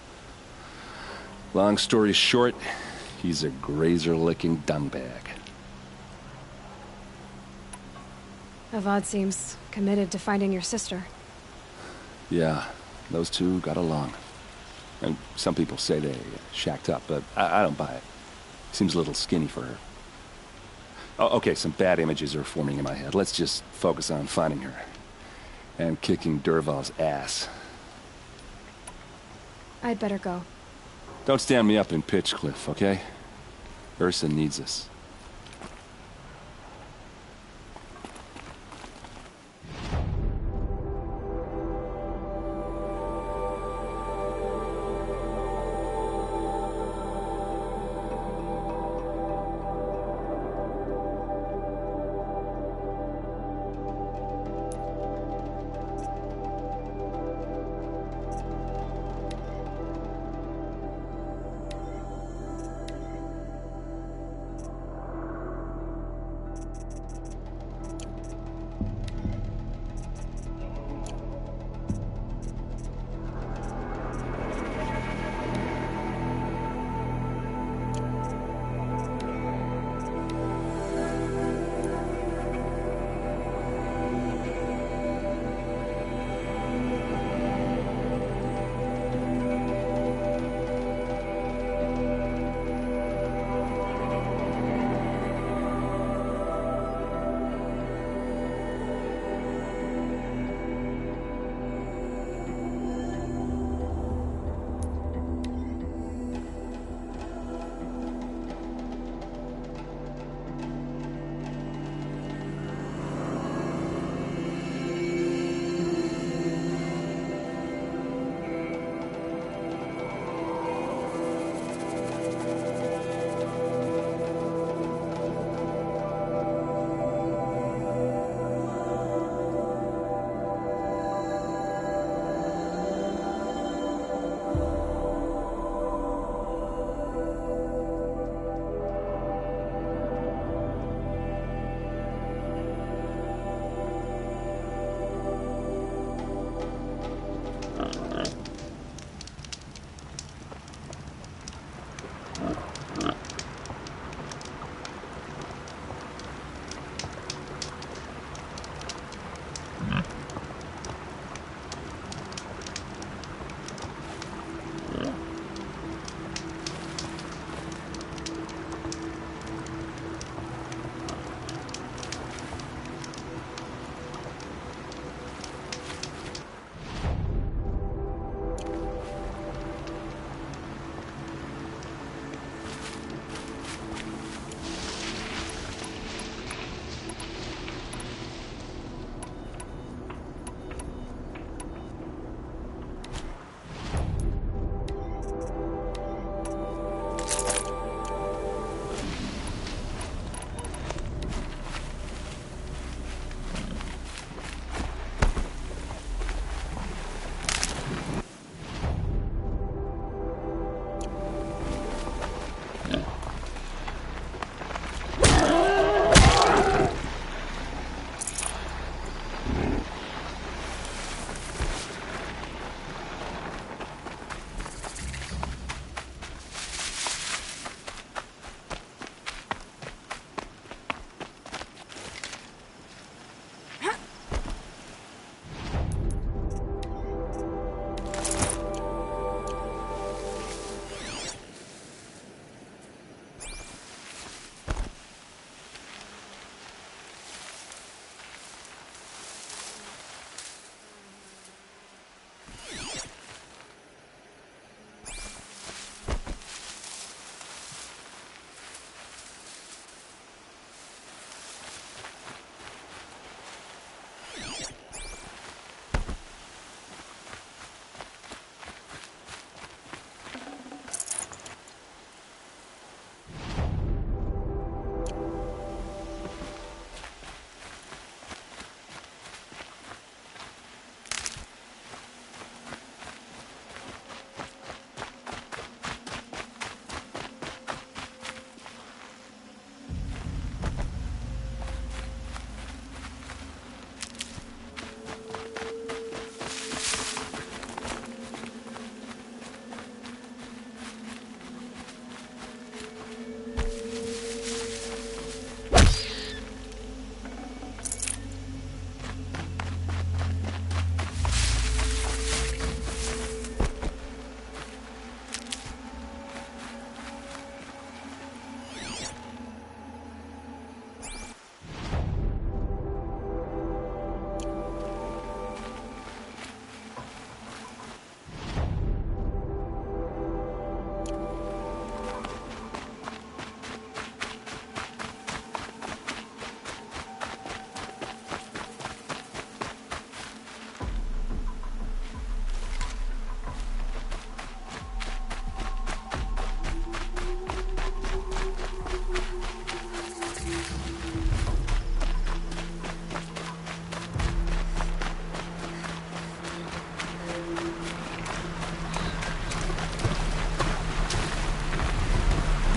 Long story short, he's a grazer-licking dungbag. Avad seems committed to finding your sister. Yeah, those two got along. And some people say they shacked up, but I don't buy it. Seems a little skinny for her. Oh, okay, some bad images are forming in my head. Let's just focus on finding her. And kicking Dervahl's ass. I'd better go. Don't stand me up in Pitchcliff, okay? Ursa needs us.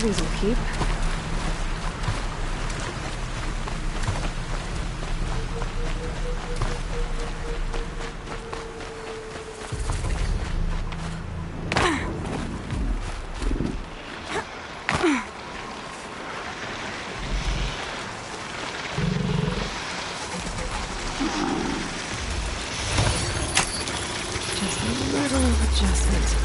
These will keep. Just a little adjustment.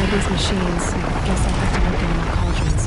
These machines. I guess I'll have to look in more cauldrons.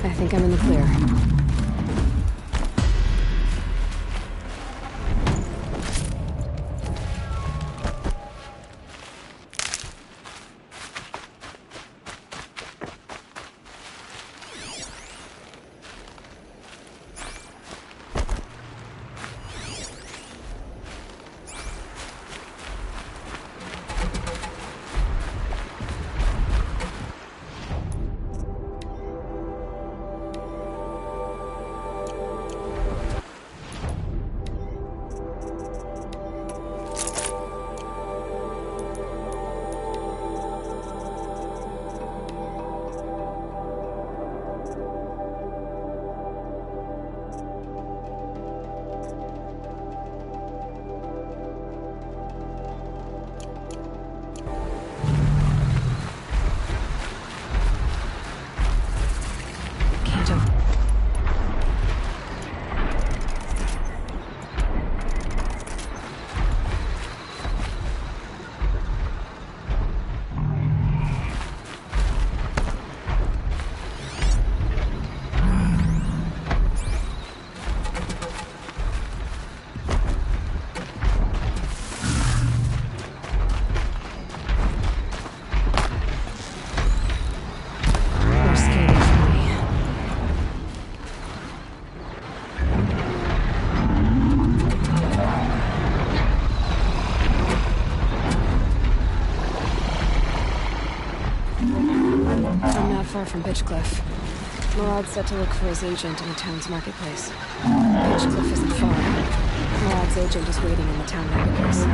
I think I'm in the clear. Far from Pitchcliff. Murad's set to look for his agent in the town's marketplace. Pitchcliff isn't far. Murad's agent is waiting in the town marketplace.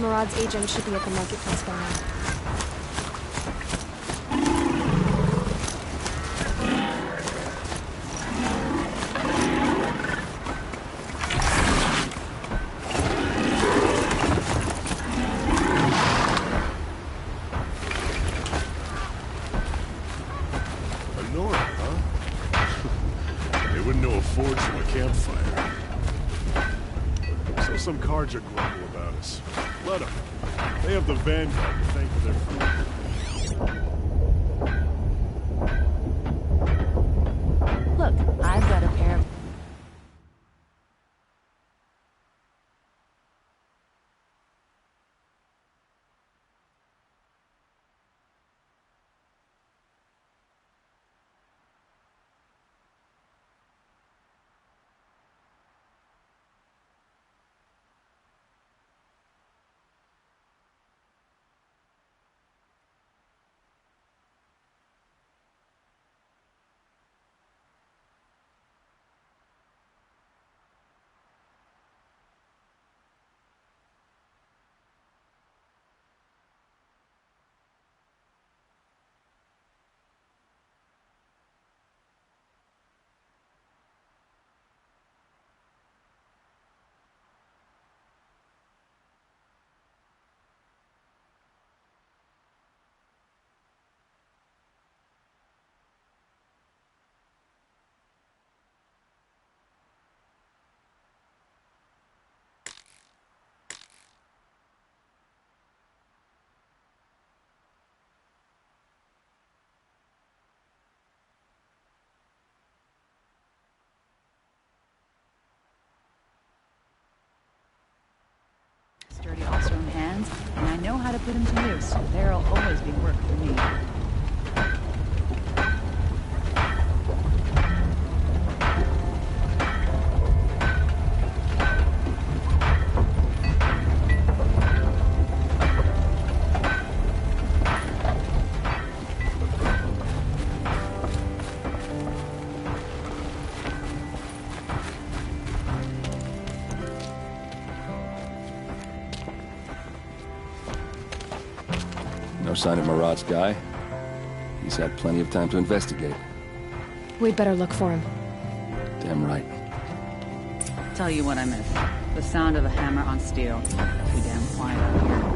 Marad's agent should be at the marketplace by now. Some cards are grumble about us. Let them. They have the Vanguard to thank for their food. Look, I've got a pair of... Sturdy Oseram hands, and I know how to put them to use. There'll always be work for me. No sign of Marad's guy. He's had plenty of time to investigate. We'd better look for him. Damn right. Tell you what I miss. The sound of a hammer on steel. Too damn quiet out here.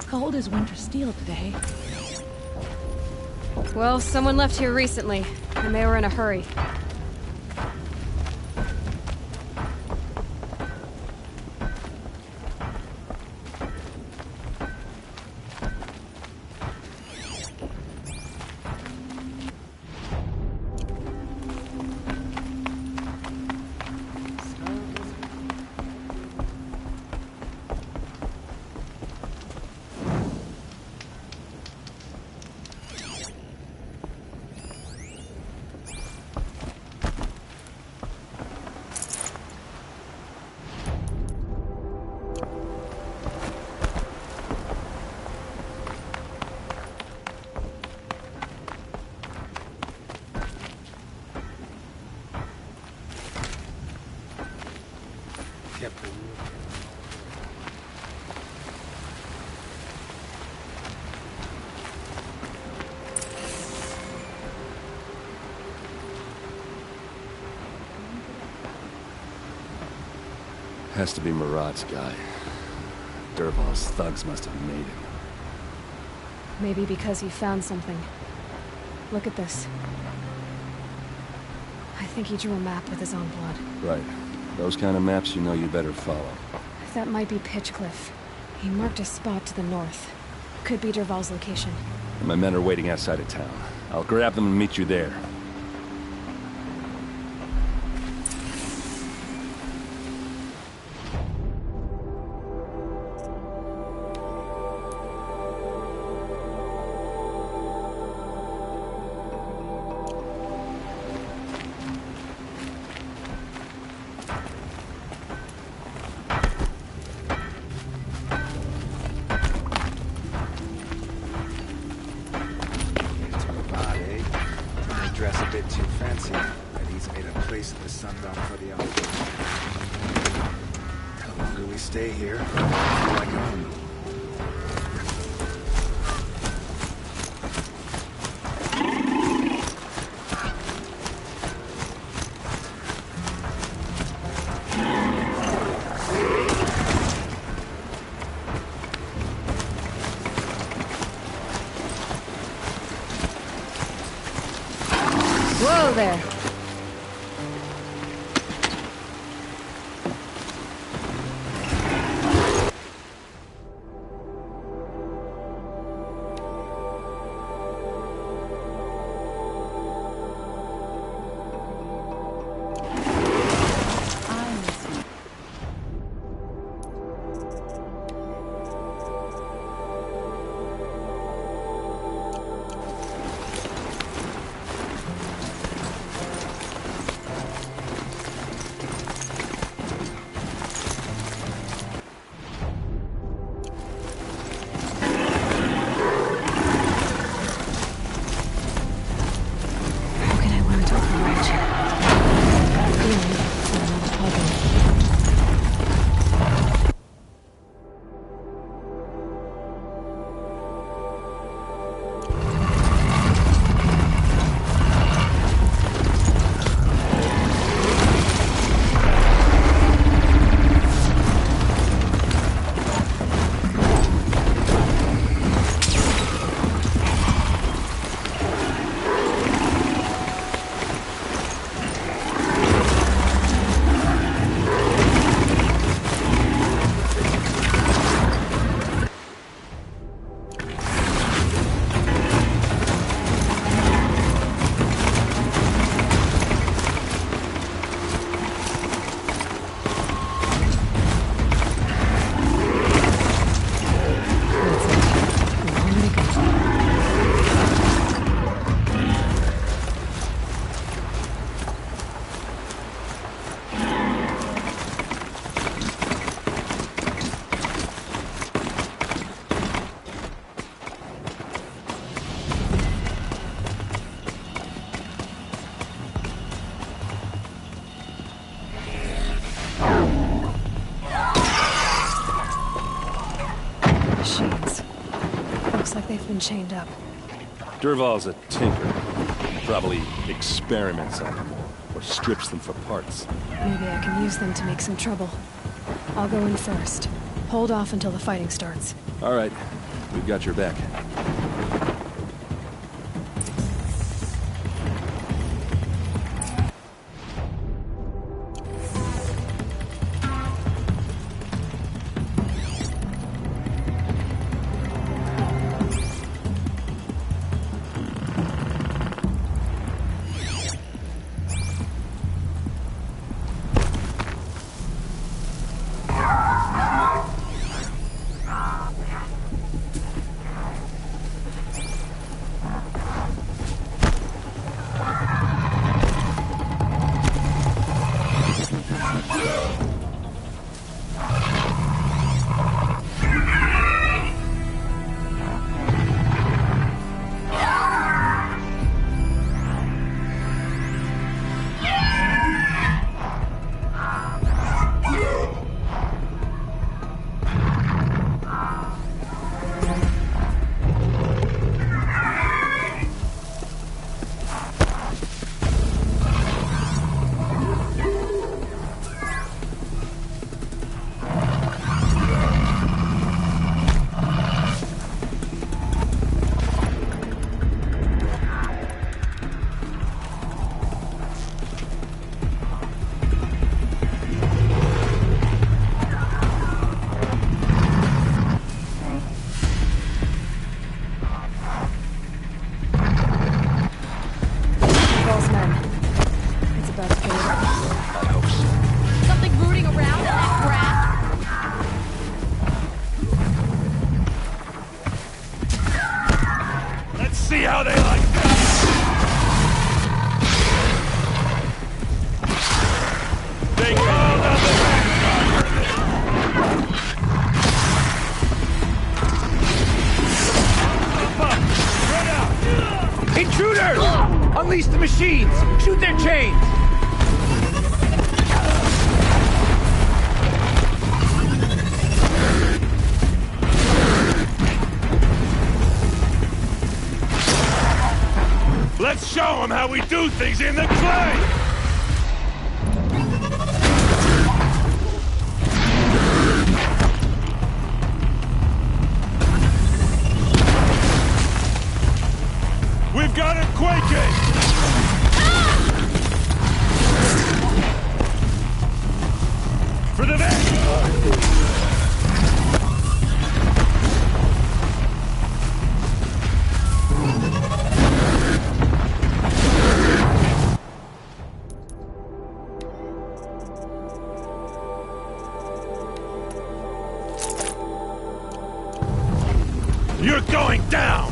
cold as winter steel today. Well, someone left here recently, and they were in a hurry. Has to be Marat's guy. Dervahl's thugs must have made him. Maybe because he found something. Look at this. I think he drew a map with his own blood. Right. Those kind of maps you know you better follow. That might be Pitchcliff. He marked a spot to the north. Could be Dervahl's location. My men are waiting outside of town. I'll grab them and meet you there. Dress a bit too fancy, but he's made a place in the Sunbelt for the outdoors. The longer we stay here, the more I feel like home. Whoa there! They've been chained up. Dervahl's a tinker. Probably experiments on them, or strips them for parts. Maybe I can use them to make some trouble. I'll go in first. Hold off until the fighting starts. All right. We've got your back. See how they like that. They called on the Vanguard. Intruders! Unleash the machines! Shoot their chains! Let's show them how we do things in the clay! We've got it quaking! For the Vanguard! You're going down!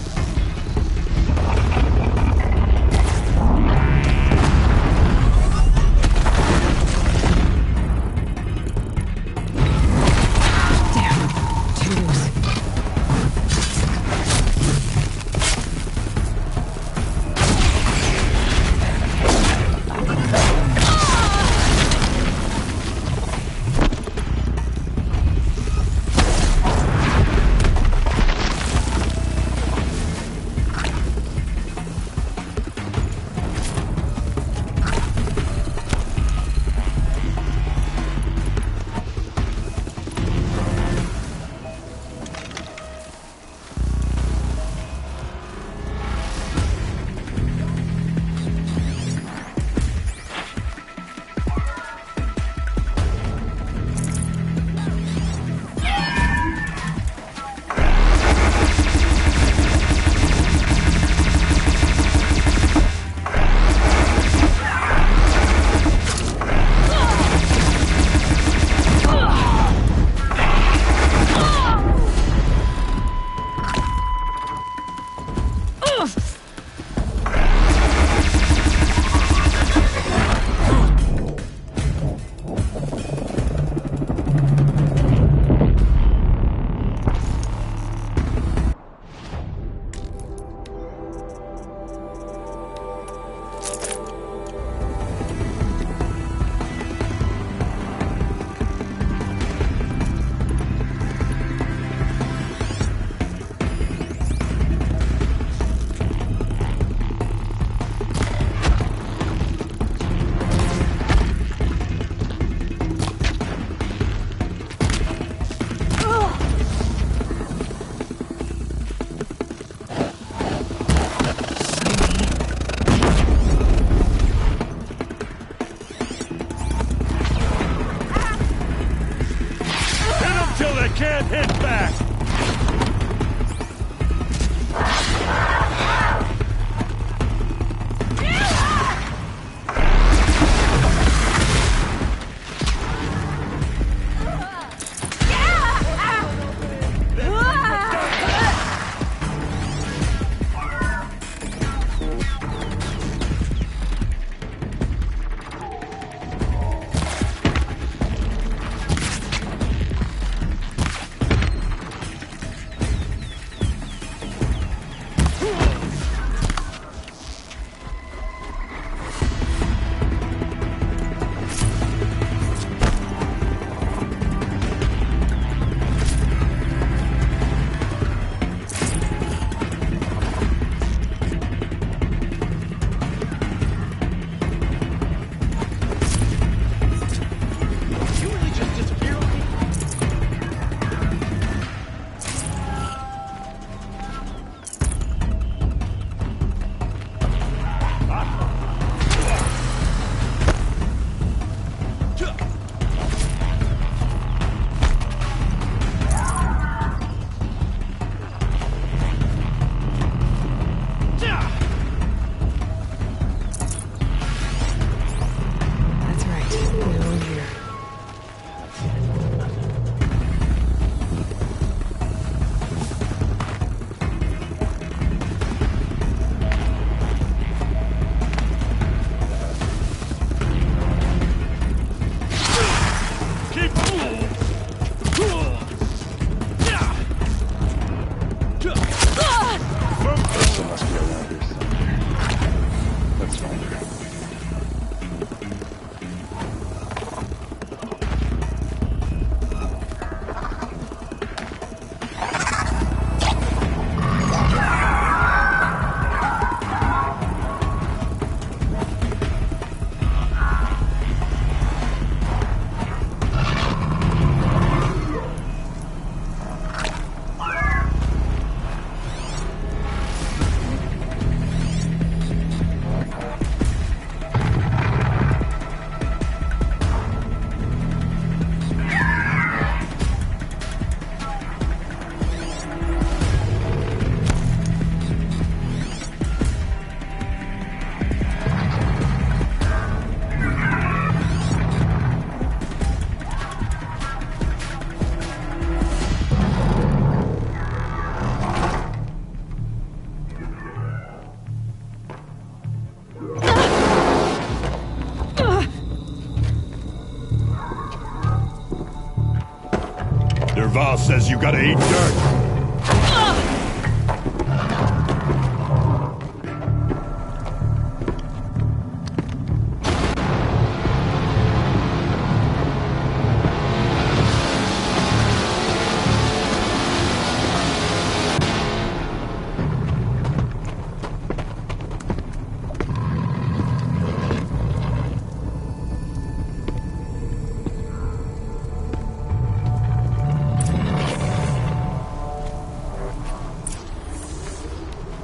Dervahl says you gotta eat dirt.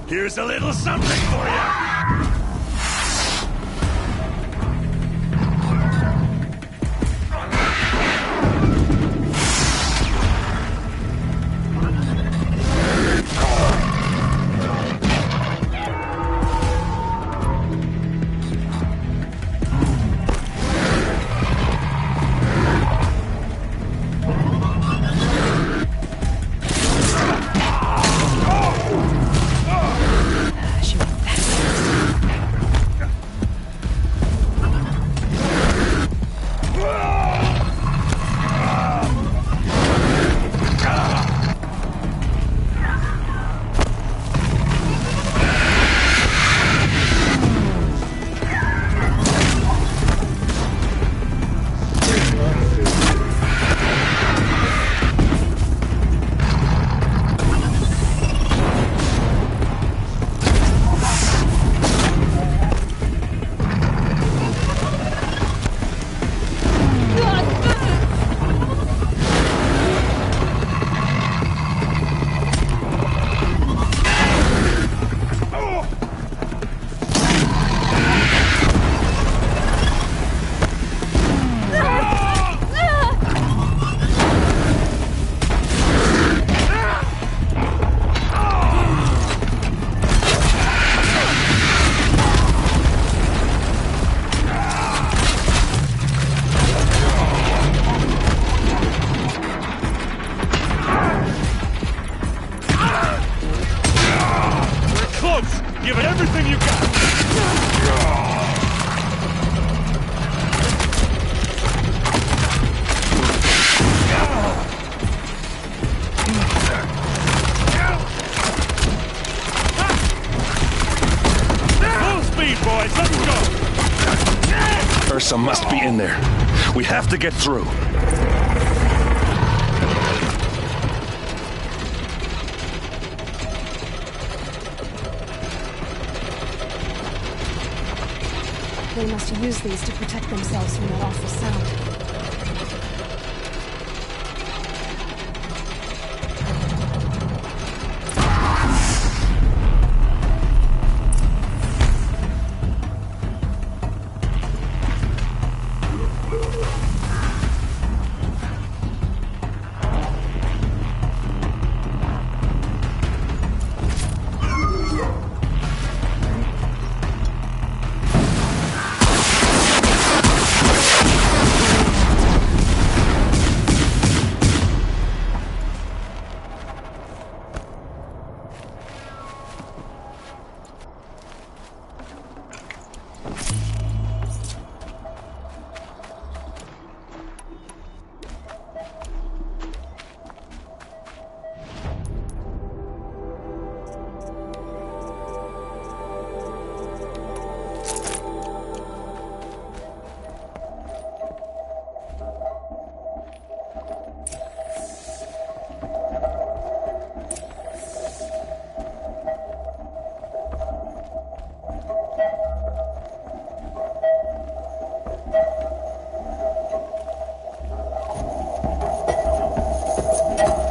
Here's a little something for you! Give it everything you got! Full speed, boys! Let's go! Ursa must be in there. We have to get through. They must use these to protect themselves from that awful sound.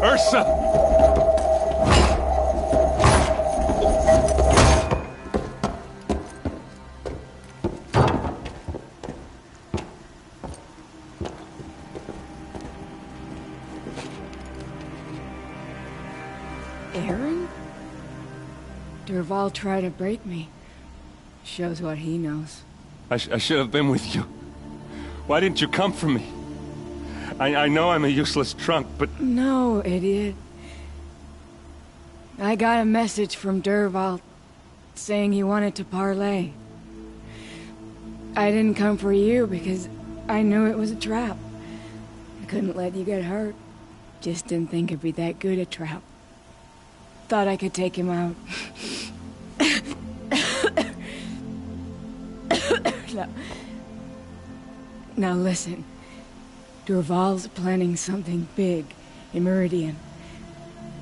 Ursa! Aaron? Dervahl tried to break me. Shows what he knows. I should have been with you. Why didn't you come for me? I know I'm a useless trunk, but... No, idiot. I got a message from Dervahl saying he wanted to parlay. I didn't come for you because I knew it was a trap. I couldn't let you get hurt. Just didn't think it'd be that good a trap. Thought I could take him out. Now listen. Dervahl's planning something big in Meridian.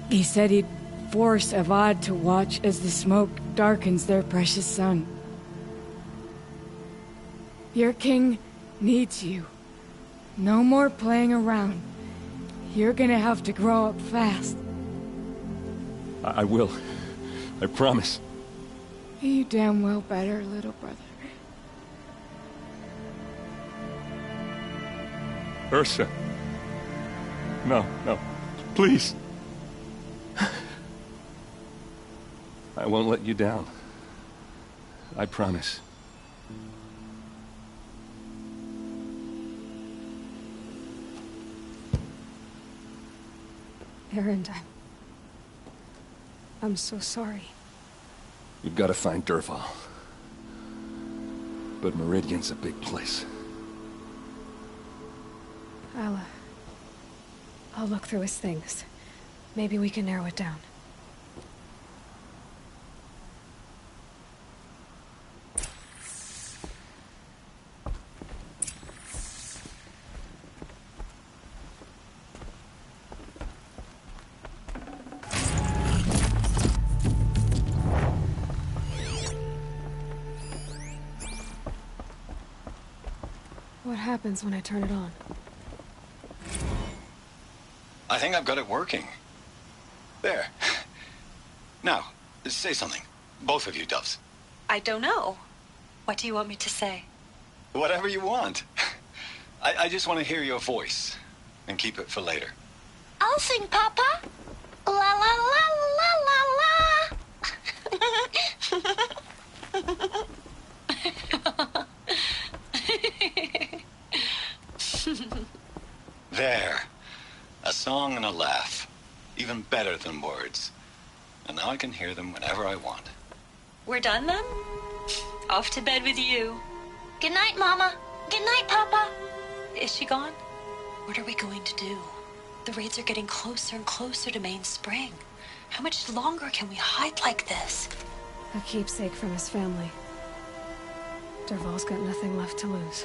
He said he'd force Avad to watch as the smoke darkens their precious sun. Your king needs you. No more playing around. You're gonna have to grow up fast. I will. I promise. You damn well better, little brother. Ursa. No, no. Please. I won't let you down. I promise. Erend, I'm so sorry. You've got to find Dervahl. But Meridian's a big place. I'll look through his things. Maybe we can narrow it down. What happens when I turn it on? I think I've got it working. There. Now, say something. Both of you, Doves. I don't know. What do you want me to say? Whatever you want. I just want to hear your voice. And keep it for later. I'll sing, Papa. La la la la la la. There. A song and a laugh. Even better than words. And now I can hear them whenever I want. We're done then? Off to bed with you. Good night, Mama. Good night, Papa. Is she gone? What are we going to do? The raids are getting closer and closer to Main Spring. How much longer can we hide like this? A keepsake from his family. Dervahl's got nothing left to lose.